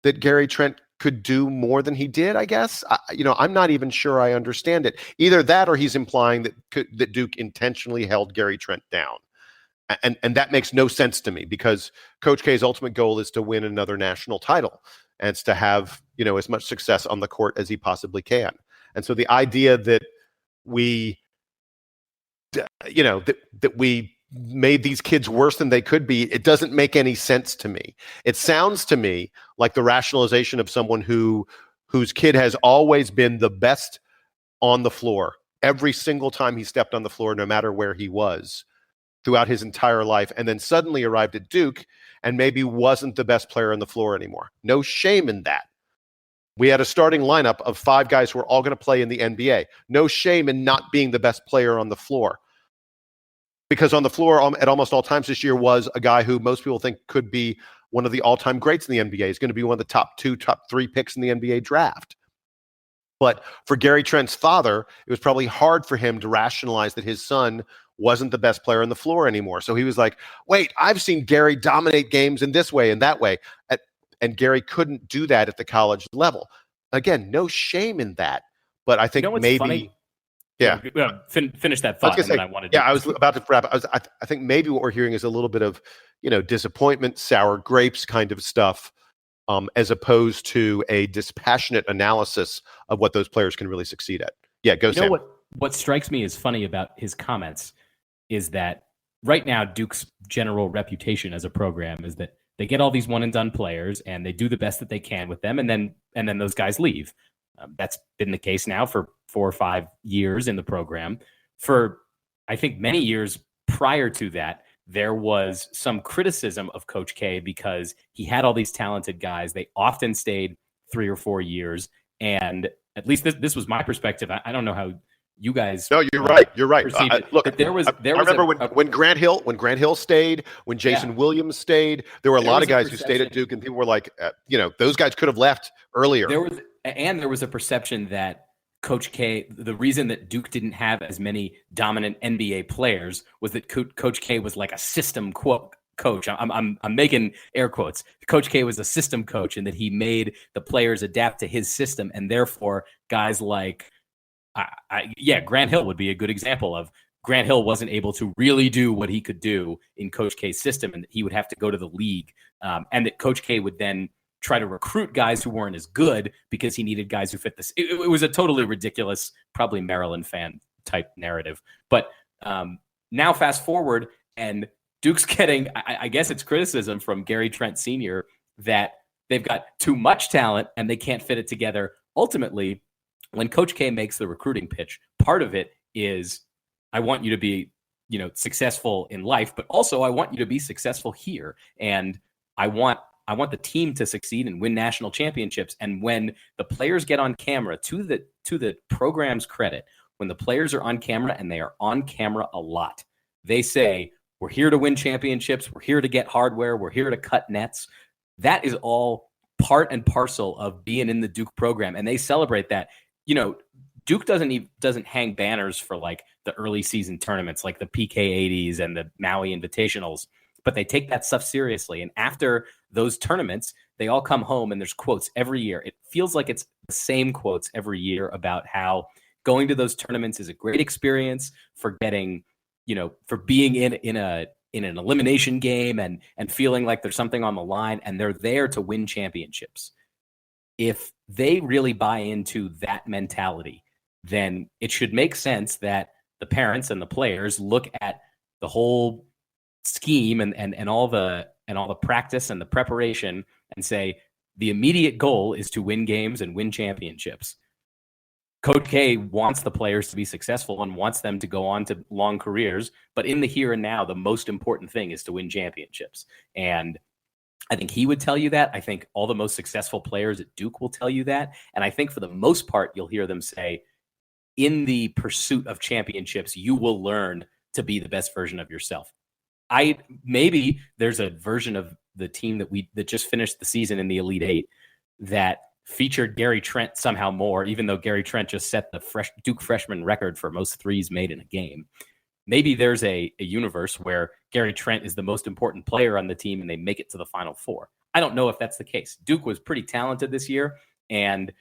that Gary Trent could do more than he did, I guess. I'm not even sure I understand it. Either that, or he's implying that Duke intentionally held Gary Trent down. And that makes no sense to me, because Coach K's ultimate goal is to win another national title, and it's to have, as much success on the court as he possibly can. And so the idea that we made these kids worse than they could be, it doesn't make any sense to me. It sounds to me like the rationalization of someone whose kid has always been the best on the floor every single time he stepped on the floor, no matter where he was, throughout his entire life, and then suddenly arrived at Duke and maybe wasn't the best player on the floor anymore. No shame in that. We had a starting lineup of 5 guys who were all going to play in the NBA. No shame in not being the best player on the floor. Because on the floor at almost all times this year was a guy who most people think could be one of the all-time greats in the NBA. He's going to be one of the top 2, top 3 picks in the NBA draft. But for Gary Trent's father, it was probably hard for him to rationalize that his son wasn't the best player on the floor anymore. So he was like, wait, I've seen Gary dominate games in this way and that way. And Gary couldn't do that at the college level. Again, no shame in that. But I think maybe... Funny? Yeah. Finish that thought. I was about to wrap up. I think maybe what we're hearing is a little bit of, disappointment, sour grapes kind of stuff, as opposed to a dispassionate analysis of what those players can really succeed at. Yeah, go Sam. What strikes me as funny about his comments is that right now Duke's general reputation as a program is that they get all these one and done players and they do the best that they can with them, and then those guys leave. That's been the case now for 4 or 5 years in the program. For, I think, many years prior to that, there was some criticism of Coach K because he had all these talented guys. They often stayed 3 or 4 years. And at least this was my perspective. I don't know how you guys. No, you're right. You're right. Look, I remember when Grant Hill stayed, when Jason Williams stayed, there were a lot of guys who stayed at Duke, and people were like, those guys could have left earlier. There was a perception that Coach K, the reason that Duke didn't have as many dominant NBA players was that Coach K was like a system coach. I'm making air quotes. Coach K was a system coach, and that he made the players adapt to his system, and therefore guys like. Grant Hill would be a good example of Grant Hill wasn't able to really do what he could do in Coach K's system, and that he would have to go to the league, and that Coach K would then try to recruit guys who weren't as good because he needed guys who fit this. It was a totally ridiculous, probably Maryland fan type narrative. But now fast forward, and Duke's getting, I guess it's criticism from Gary Trent Sr. that they've got too much talent and they can't fit it together. Ultimately, when Coach K makes the recruiting pitch, part of it is, I want you to be, successful in life, but also I want you to be successful here. And I want the team to succeed and win national championships. And when the players get on camera, to the program's credit, when the players are on camera, and they are on camera a lot, they say, we're here to win championships. We're here to get hardware. We're here to cut nets. That is all part and parcel of being in the Duke program. And they celebrate that. Duke doesn't hang banners for like the early season tournaments, like the PK80s and the Maui Invitationals, but they take that stuff seriously. And after those tournaments, they all come home and there's quotes every year. It feels like it's the same quotes every year about how going to those tournaments is a great experience for getting, for being in an elimination game and feeling like there's something on the line, and they're there to win championships. If they really buy into that mentality, then it should make sense that the parents and the players look at the whole scheme and all the practice and the preparation and say, the immediate goal is to win games and win championships. Coach K wants the players to be successful and wants them to go on to long careers, but in the here and now, the most important thing is to win championships. And I think he would tell you that. I think all the most successful players at Duke will tell you that. And I think for the most part, you'll hear them say, in the pursuit of championships, you will learn to be the best version of yourself. Maybe there's a version of the team that just finished the season in the Elite Eight that featured Gary Trent somehow more, even though Gary Trent just set the Duke freshman record for most threes made in a game. Maybe there's a universe where Gary Trent is the most important player on the team and they make it to the Final Four. I don't know if that's the case. Duke was pretty talented this year. And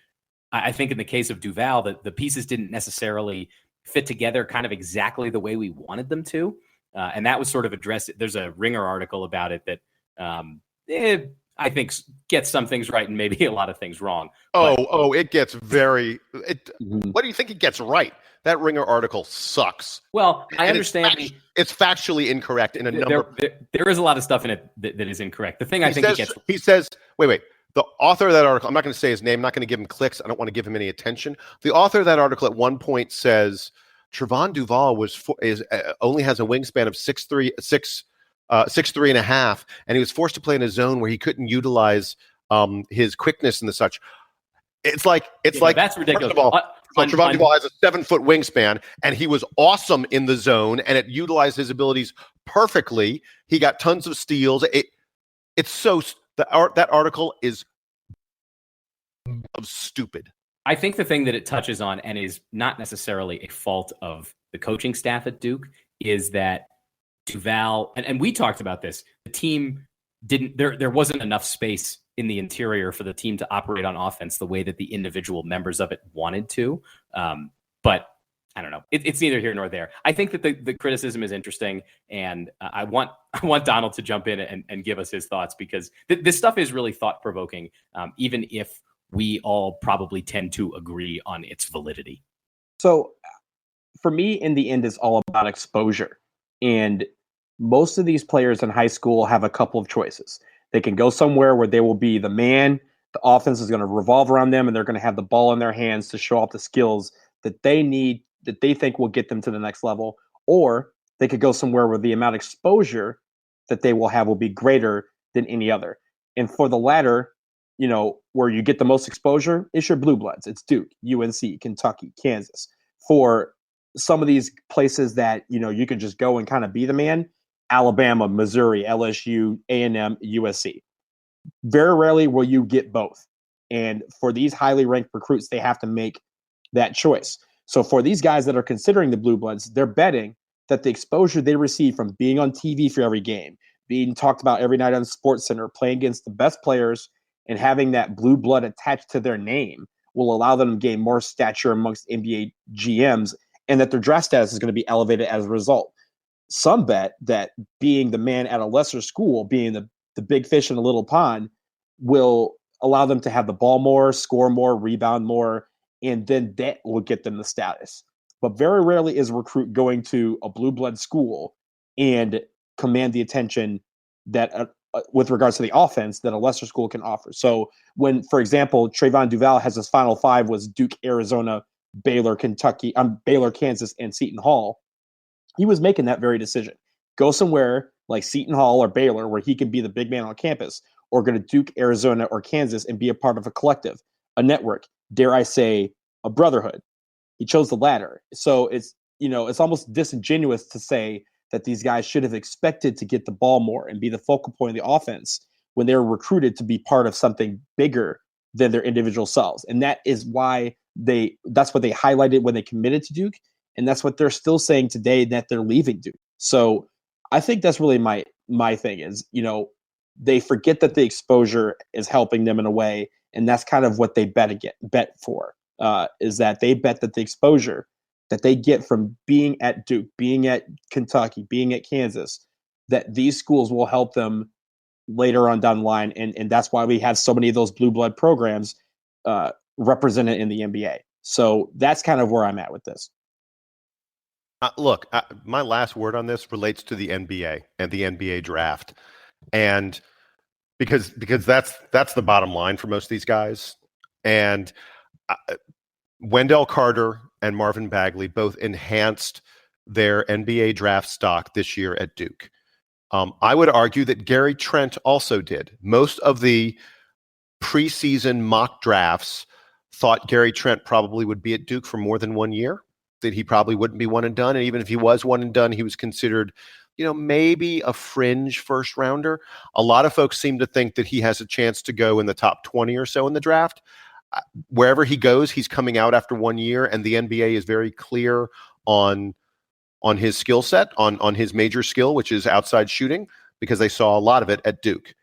I think in the case of Duval, that the pieces didn't necessarily fit together kind of exactly the way we wanted them to. And that was sort of addressed. There's a Ringer article about it that I think gets some things right and maybe a lot of things wrong. It gets very. What do you think it gets right? That Ringer article sucks. Well, I understand it's factually incorrect in a number. There is a lot of stuff in it that is incorrect. The thing he says. Wait. The author of that article, I'm not going to say his name. I'm not going to give him clicks. I don't want to give him any attention. The author of that article at one point says Trevon Duval only has a wingspan of 6'3", 6'3" and a half, and he was forced to play in a zone where he couldn't utilize his quickness and the such. It's like that's ridiculous. First of all, Trevon Duval has a 7-foot wingspan, and he was awesome in the zone, and it utilized his abilities perfectly. He got tons of steals. It's so that article is stupid. I think the thing that it touches on, and is not necessarily a fault of the coaching staff at Duke, is that Duval, and we talked about this, the team there wasn't enough space in the interior for the team to operate on offense the way that the individual members of it wanted to. But I don't know. It's neither here nor there. I think that the criticism is interesting, and I want Donald to jump in and give us his thoughts, because this stuff is really thought-provoking, even if we all probably tend to agree on its validity. So for me, in the end, it's all about exposure. And most of these players in high school have a couple of choices. They can go somewhere where they will be the man, The offense is going to revolve around them, and they're going to have the ball in their hands to show off the skills that they need, that they think will get them to the next level. Or they could go somewhere where the amount of exposure that they will have will be greater than any other. And for the latter, where you get the most exposure, it's your blue bloods. It's Duke, UNC, Kentucky, Kansas. For some of these places that, you can just go and kind of be the man, Alabama, Missouri, LSU, A&M, USC. Very rarely will you get both. And for these highly ranked recruits, they have to make that choice. So for these guys that are considering the blue bloods, they're betting that the exposure they receive from being on TV for every game, being talked about every night on SportsCenter, playing against the best players, and having that blue blood attached to their name will allow them to gain more stature amongst NBA GMs, and that their draft status is going to be elevated as a result. Some bet that being the man at a lesser school, being the big fish in a little pond, will allow them to have the ball more, score more, rebound more, and then that will get them the status. But very rarely is a recruit going to a blue blood school and command the attention that with regards to the offense that a lesser school can offer. So when, for example, Trayvon Duval has his final five was Duke, Arizona, Baylor, Kansas, and Seton Hall, he was making that very decision. Go somewhere like Seton Hall or Baylor where he can be the big man on campus, or go to Duke, Arizona, or Kansas and be a part of a collective, a network, dare I say, a brotherhood. He chose the latter. So it's almost disingenuous to say that these guys should have expected to get the ball more and be the focal point of the offense when they were recruited to be part of something bigger than their individual selves. And that is why that's what they highlighted when they committed to Duke. And that's what they're still saying today, that they're leaving Duke. So I think that's really my thing is, they forget that the exposure is helping them in a way. And that's kind of what they bet for, is that they bet that the exposure that they get from being at Duke, being at Kentucky, being at Kansas, that these schools will help them later on down the line. And that's why we have so many of those blue blood programs represented in the NBA. So that's kind of where I'm at with this. Look, my last word on this relates to the NBA and the NBA draft. And because that's the bottom line for most of these guys. And Wendell Carter and Marvin Bagley both enhanced their NBA draft stock this year at Duke. I would argue that Gary Trent also did. Most of the preseason mock drafts thought Gary Trent probably would be at Duke for more than 1 year, that he probably wouldn't be one and done. And even if he was one and done, he was considered, maybe a fringe first rounder. A lot of folks seem to think that he has a chance to go in the top 20 or so in the draft. Wherever he goes, he's coming out after 1 year, and the NBA is very clear on his skill set, on his major skill, which is outside shooting, because they saw a lot of it at Duke.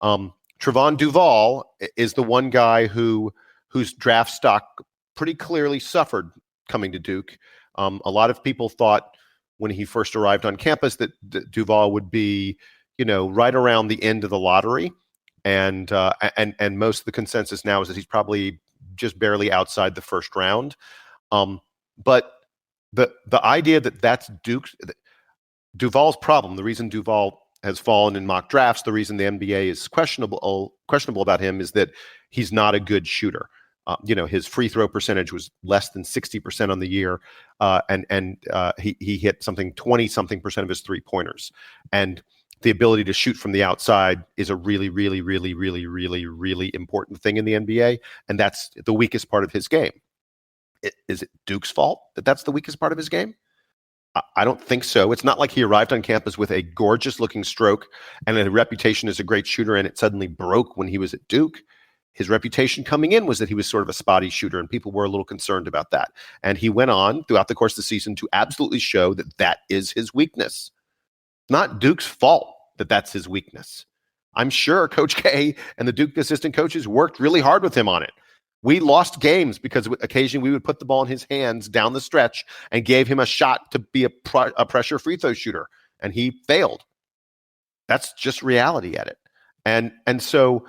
Trayvon Duval is the one guy whose draft stock pretty clearly suffered coming to Duke. A lot of people thought when he first arrived on campus that Duval would be, right around the end of the lottery. And most of the consensus now is that he's probably just barely outside the first round. But the idea that that's Duval's problem, the reason Duval has fallen in mock drafts, the reason the NBA is questionable about him is that he's not a good shooter. His free throw percentage was less than 60% on the year, and he hit 20-something% of his 3-pointers. And the ability to shoot from the outside is a really, really, really, really, really, really important thing in the NBA, and that's the weakest part of his game. Is it Duke's fault that that's the weakest part of his game? I don't think so. It's not like he arrived on campus with a gorgeous-looking stroke and a reputation as a great shooter, and it suddenly broke when he was at Duke. His reputation coming in was that he was sort of a spotty shooter, and people were a little concerned about that. And he went on throughout the course of the season to absolutely show that that is his weakness. Not Duke's fault that that's his weakness. I'm sure Coach K and the Duke assistant coaches worked really hard with him on it. We lost games because occasionally we would put the ball in his hands down the stretch and gave him a shot to be a pressure free throw shooter, and he failed. That's just reality at it. And so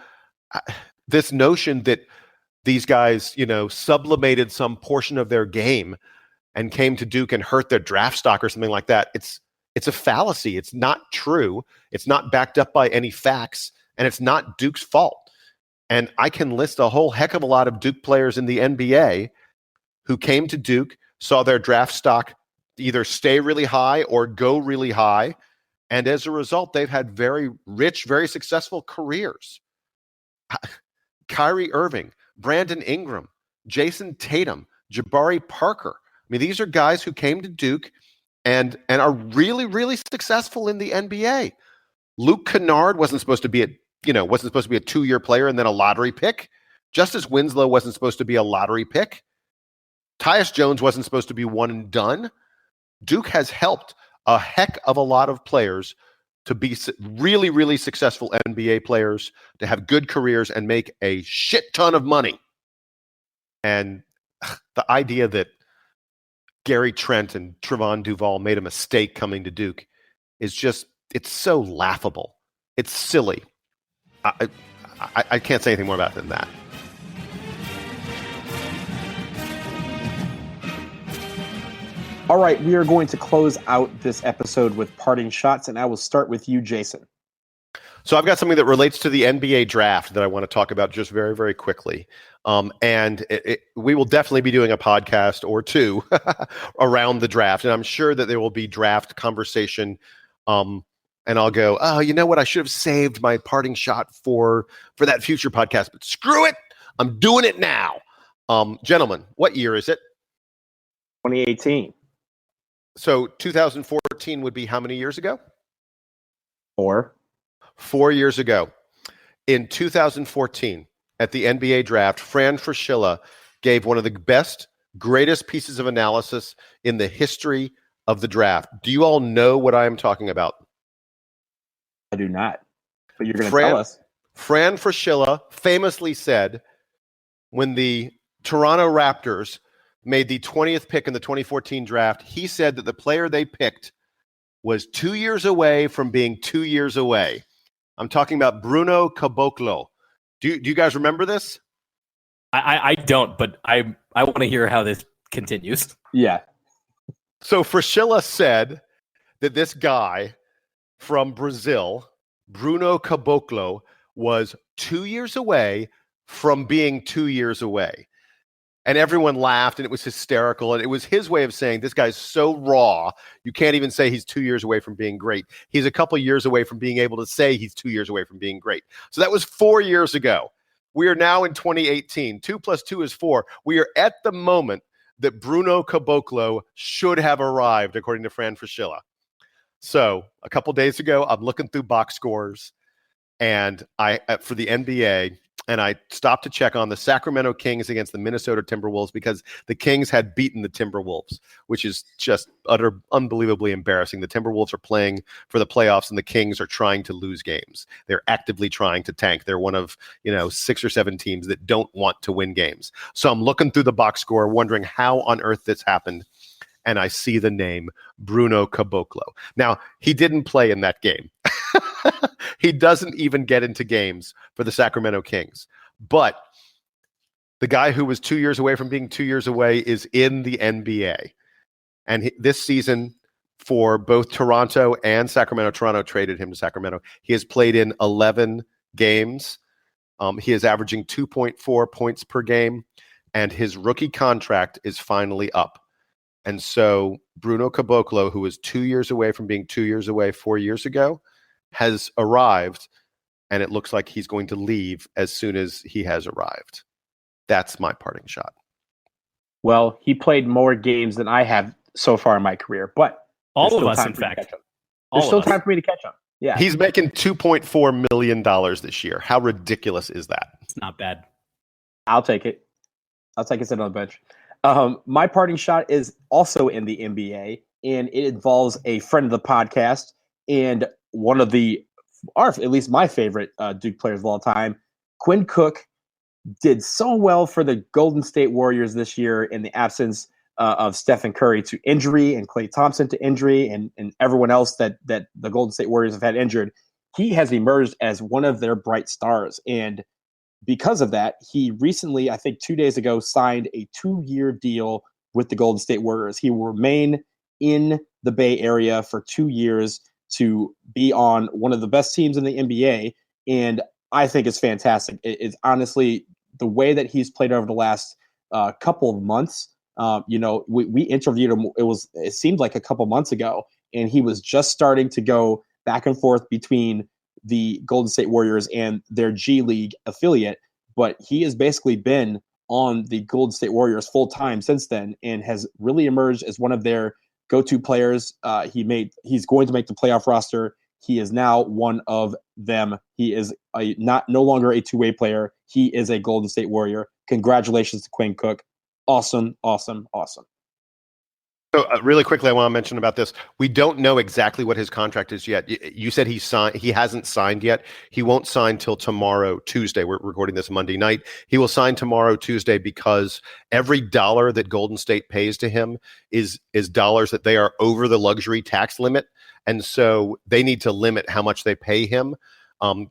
this notion that these guys, sublimated some portion of their game and came to Duke and hurt their draft stock or something like that, it's a fallacy. It's not true. It's not backed up by any facts, and it's not Duke's fault. And I can list a whole heck of a lot of Duke players in the NBA who came to Duke, saw their draft stock either stay really high or go really high. And as a result, they've had very rich, very successful careers. Kyrie Irving, Brandon Ingram, Jason Tatum, Jabari Parker. I mean, these are guys who came to Duke and are really, really successful in the NBA. Luke Kennard wasn't supposed to be a 2-year player and then a lottery pick. Justice Winslow wasn't supposed to be a lottery pick. Tyus Jones wasn't supposed to be one and done. Duke has helped a heck of a lot of players to be really, really successful NBA players, to have good careers and make a shit ton of money. And the idea that Gary Trent and Trevon Duval made a mistake coming to Duke is just, it's so laughable. It's silly. I can't say anything more about it than that. All right, we are going to close out this episode with parting shots, and I will start with you, Jason. So I've got something that relates to the NBA draft that I want to talk about just very, very quickly. And we will definitely be doing a podcast or two around the draft. And I'm sure that there will be draft conversation. And I'll go, oh, you know what? I should have saved my parting shot for that future podcast. But screw it. I'm doing it now. Gentlemen, what year is it? 2018. So 2014 would be how many years ago? 4 years ago. In 2014, at the NBA draft, Fran Fraschilla gave one of the best, greatest pieces of analysis in the history of the draft. Do you all know what I am talking about? I do not, but you're going to tell us. Fran Fraschilla famously said, when the Toronto Raptors made the 20th pick in the 2014 draft, he said that the player they picked was 2 years away from being 2 years away. I'm talking about Bruno Caboclo. Do you guys remember this? I don't, but I want to hear how this continues. Yeah. So Fraschilla said that this guy from Brazil, Bruno Caboclo, was 2 years away from being 2 years away. And everyone laughed, and it was hysterical. And it was his way of saying, this guy's so raw, you can't even say he's 2 years away from being great. He's a couple years away from being able to say he's 2 years away from being great. So that was 4 years ago. We are now in 2018. 2 + 2 is 4. We are at the moment that Bruno Caboclo should have arrived, according to Fran Fraschilla. So a couple days ago, I'm looking through box scores and for the NBA, and I stopped to check on the Sacramento Kings against the Minnesota Timberwolves because the Kings had beaten the Timberwolves, which is just unbelievably embarrassing. The Timberwolves are playing for the playoffs, and the Kings are trying to lose games. They're actively trying to tank. They're one of 6 or 7 teams that don't want to win games. So I'm looking through the box score, wondering how on earth this happened, and I see the name Bruno Caboclo. Now, he didn't play in that game. He doesn't even get into games for the Sacramento Kings. But the guy who was 2 years away from being 2 years away is in the NBA. And this season, for both Toronto and Sacramento, Toronto traded him to Sacramento. He has played in 11 games. He is averaging 2.4 points per game. And his rookie contract is finally up. And so Bruno Caboclo, who was 2 years away from being 2 years away 4 years ago, has arrived, and it looks like he's going to leave as soon as he has arrived. That's my parting shot. Well, he played more games than I have so far in my career, but all of us, in fact. There's still time for me to catch up. Yeah. He's making $2.4 million this year. How ridiculous is that? It's not bad. I'll take it. I'll take it on the bench. My parting shot is also in the NBA, and it involves a friend of the podcast and one of at least my favorite Duke players of all time. Quinn Cook did so well for the Golden State Warriors this year in the absence of Stephen Curry to injury and Klay Thompson to injury and everyone else that the Golden State Warriors have had injured. He has emerged as one of their bright stars. And because of that, he recently, I think 2 days ago, signed a 2-year deal with the Golden State Warriors. He will remain in the Bay Area for 2 years to be on one of the best teams in the NBA. And I think is fantastic. It's honestly the way that he's played over the last couple of months. We interviewed him. It seemed like a couple months ago, and he was just starting to go back and forth between the Golden State Warriors and their G League affiliate. But he has basically been on the Golden State Warriors full time since then, and has really emerged as one of their go-to players. He's going to make the playoff roster. He is now one of them. He is no longer a two-way player. He is a Golden State Warrior. Congratulations to Quinn Cook. Awesome, awesome, awesome. So really quickly, I want to mention about this. We don't know exactly what his contract is yet. You said he hasn't signed yet. He won't sign till tomorrow, Tuesday. We're recording this Monday night. He will sign tomorrow, Tuesday, because every dollar that Golden State pays to him is dollars that they are over the luxury tax limit. And so they need to limit how much they pay him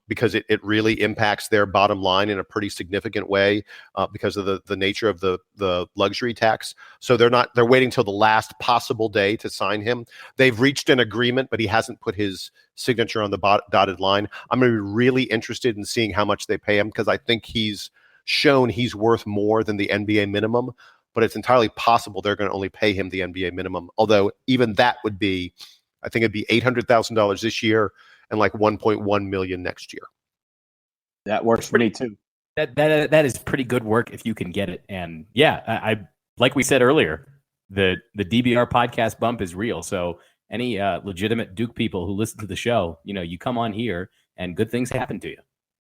because it really impacts their bottom line in a pretty significant way because of the nature of the luxury tax. So they're waiting till the last possible day to sign him. They've reached an agreement, but he hasn't put his signature on the dotted line. I'm going to be really interested in seeing how much they pay him because I think he's shown he's worth more than the NBA minimum, but it's entirely possible they're going to only pay him the NBA minimum. Although even that would be, I think it'd be $800,000 this year and like 1.1 million next year. That works for me too. That is pretty good work if you can get it. And yeah, I like we said earlier, the DBR podcast bump is real. So any legitimate Duke people who listen to the show, you come on here and good things happen to you.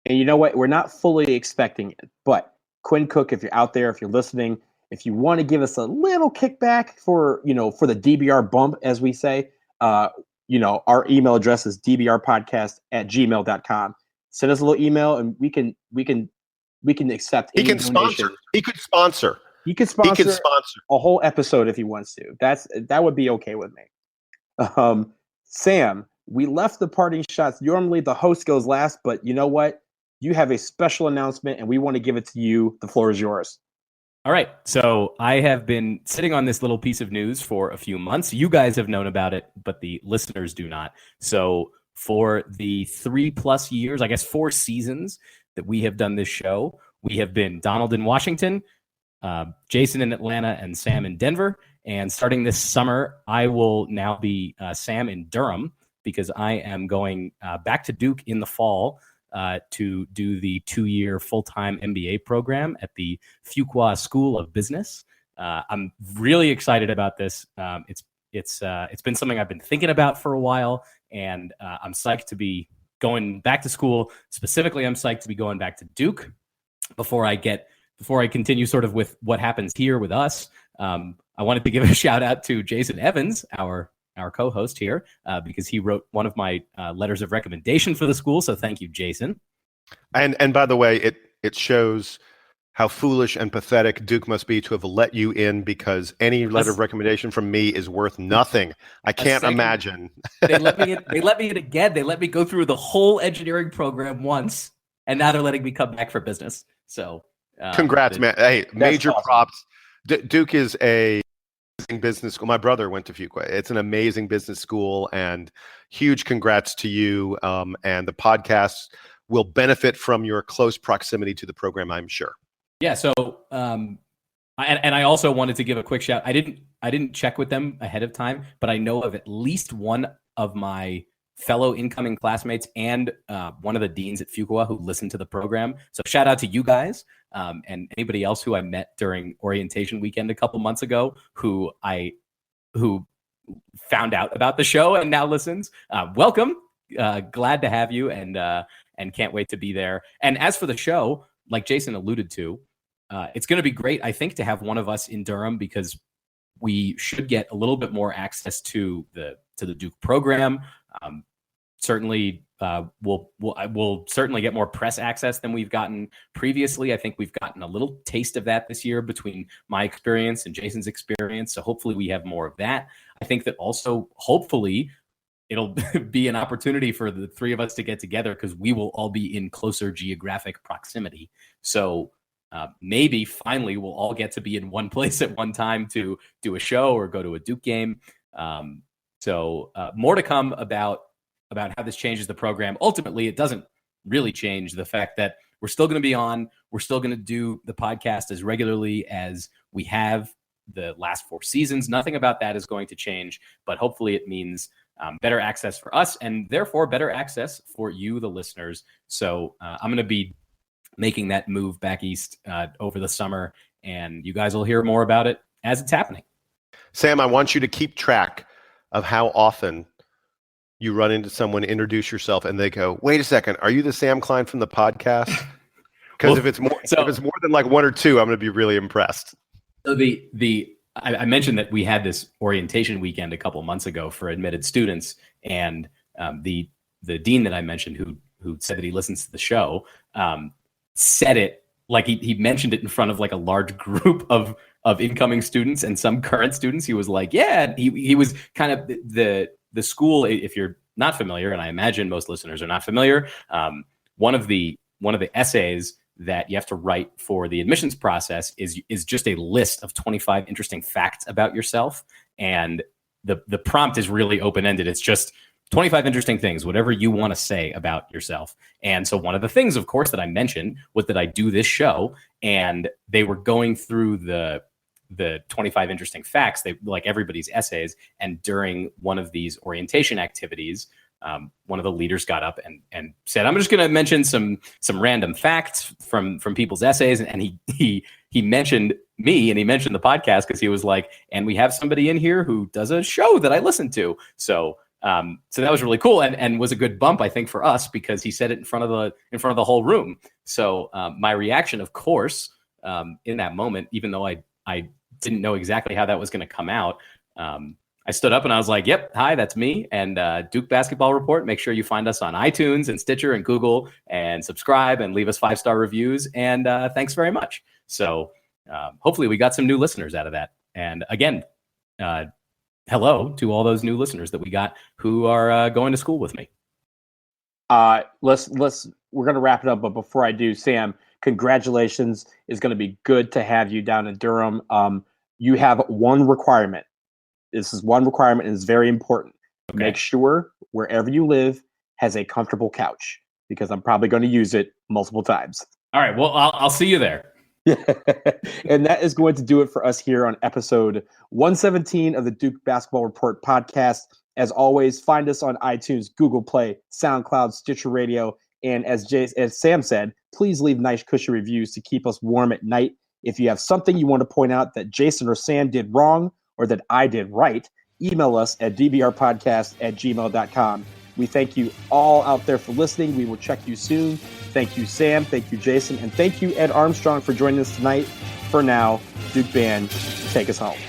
And you know what? We're not fully expecting it, but Quinn Cook, if you're out there, if you're listening, if you want to give us a little kickback for the DBR bump, as we say, our email address is dbrpodcast@gmail.com. Send us a little email and we can accept. He can sponsor. He could sponsor a whole episode if he wants to. That would be okay with me. Sam, we left the parting shots. Normally the host goes last, but you know what? You have a special announcement and we want to give it to you. The floor is yours. All right. So I have been sitting on this little piece of news for a few months. You guys have known about it, but the listeners do not. So for the 3+ years, I guess 4 seasons that we have done this show, we have been Donald in Washington, Jason in Atlanta, and Sam in Denver. And starting this summer, I will now be Sam in Durham because I am going back to Duke in the fall to do the 2-year full-time MBA program at the Fuqua School of Business. I'm really excited about this. It's been something I've been thinking about for a while, and I'm psyched to be going back to school. Specifically, I'm psyched to be going back to Duke before I continue sort of with what happens here with us. I wanted to give a shout out to Jason Evans, our co-host here, because he wrote one of my letters of recommendation for the school. So thank you, Jason. And by the way, it shows how foolish and pathetic Duke must be to have let you in, because any letter of recommendation from me is worth nothing. I can't imagine. They let me in again. They let me go through the whole engineering program once, and now they're letting me come back for business. So congrats, man. Hey, major awesome. props. Duke is a business school. My brother went to Fuqua. It's an amazing business school, and huge congrats to you. And the podcast will benefit from your close proximity to the program, I'm sure. Yeah. So, and I also wanted to give a quick shout. I didn't check with them ahead of time, but I know of at least one of my fellow incoming classmates and one of the deans at Fuqua who listened to the program. So shout out to you guys and anybody else who I met during orientation weekend a couple months ago who found out about the show and now listens. Welcome. Glad to have you and can't wait to be there. And as for the show, like Jason alluded to, it's going to be great, I think, to have one of us in Durham, because we should get a little bit more access to the Duke program. Certainly, we'll certainly get more press access than we've gotten previously. I think we've gotten a little taste of that this year between my experience and Jason's experience. So hopefully we have more of that. I think that also, hopefully, it'll be an opportunity for the three of us to get together, because we will all be in closer geographic proximity. So maybe finally we'll all get to be in one place at one time to do a show or go to a Duke game. So more to come about how this changes the program. Ultimately, it doesn't really change. The fact that we're still going to be on, we're still going to do the podcast as regularly as we have the last 4 seasons. Nothing about that is going to change, but hopefully it means better access for us and therefore better access for you, the listeners. So I'm going to be making that move back east over the summer, and you guys will hear more about it as it's happening. Sam, I want you to keep track of how often you run into someone, introduce yourself, and they go, "Wait a second, are you the Sam Klein from the podcast?" Because Well, if it's more than like 1 or 2, I'm going to be really impressed. So I mentioned that we had this orientation weekend a couple months ago for admitted students, and the dean that I mentioned, who said that he listens to the show, said it like he mentioned it in front of like a large group of incoming students and some current students. He was like, yeah, he was kind of the school. If you're not familiar, and I imagine most listeners are not familiar, one of the essays that you have to write for the admissions process is just a list of 25 interesting facts about yourself. And the prompt is really open-ended. It's just 25 interesting things, whatever you want to say about yourself. And so one of the things, of course, that I mentioned was that I do this show, and they were going through the 25 interesting facts, they like everybody's essays. And during one of these orientation activities, one of the leaders got up and said, "I'm just going to mention some random facts from people's essays." And he mentioned me, and he mentioned the podcast, because he was like, "And we have somebody in here who does a show that I listen to." So that was really cool, and was a good bump, I think, for us, because he said it in front of the whole room. So my reaction, of course, in that moment, even though I didn't know exactly how that was going to come out, I stood up and I was like, "Yep, hi, that's me." And Duke Basketball Report. Make sure you find us on iTunes and Stitcher and Google, and subscribe and leave us 5-star reviews. And thanks very much. So hopefully we got some new listeners out of that. And again, hello to all those new listeners that we got who are going to school with me. We're going to wrap it up, but before I do, Sam, congratulations. It's going to be good to have you down in Durham. You have one requirement. This is one requirement, and it's very important. Okay. Make sure wherever you live has a comfortable couch, because I'm probably going to use it multiple times. All right. Well, I'll see you there. And that is going to do it for us here on episode 117 of the Duke Basketball Report podcast. As always, find us on iTunes, Google Play, SoundCloud, Stitcher Radio. And as Sam said, please leave nice, cushy reviews to keep us warm at night. If you have something you want to point out that Jason or Sam did wrong, or that I did right, email us at dbrpodcast@gmail.com. We thank you all out there for listening. We will check you soon. Thank you, Sam. Thank you, Jason. And thank you, Ed Armstrong, for joining us tonight. For now, Duke Band, take us home.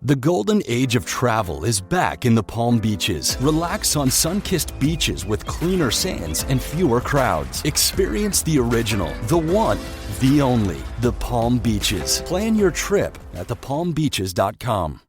The golden age of travel is back in the Palm Beaches. Relax on sun-kissed beaches with cleaner sands and fewer crowds. Experience the original, the one, the only, the Palm Beaches. Plan your trip at thepalmbeaches.com.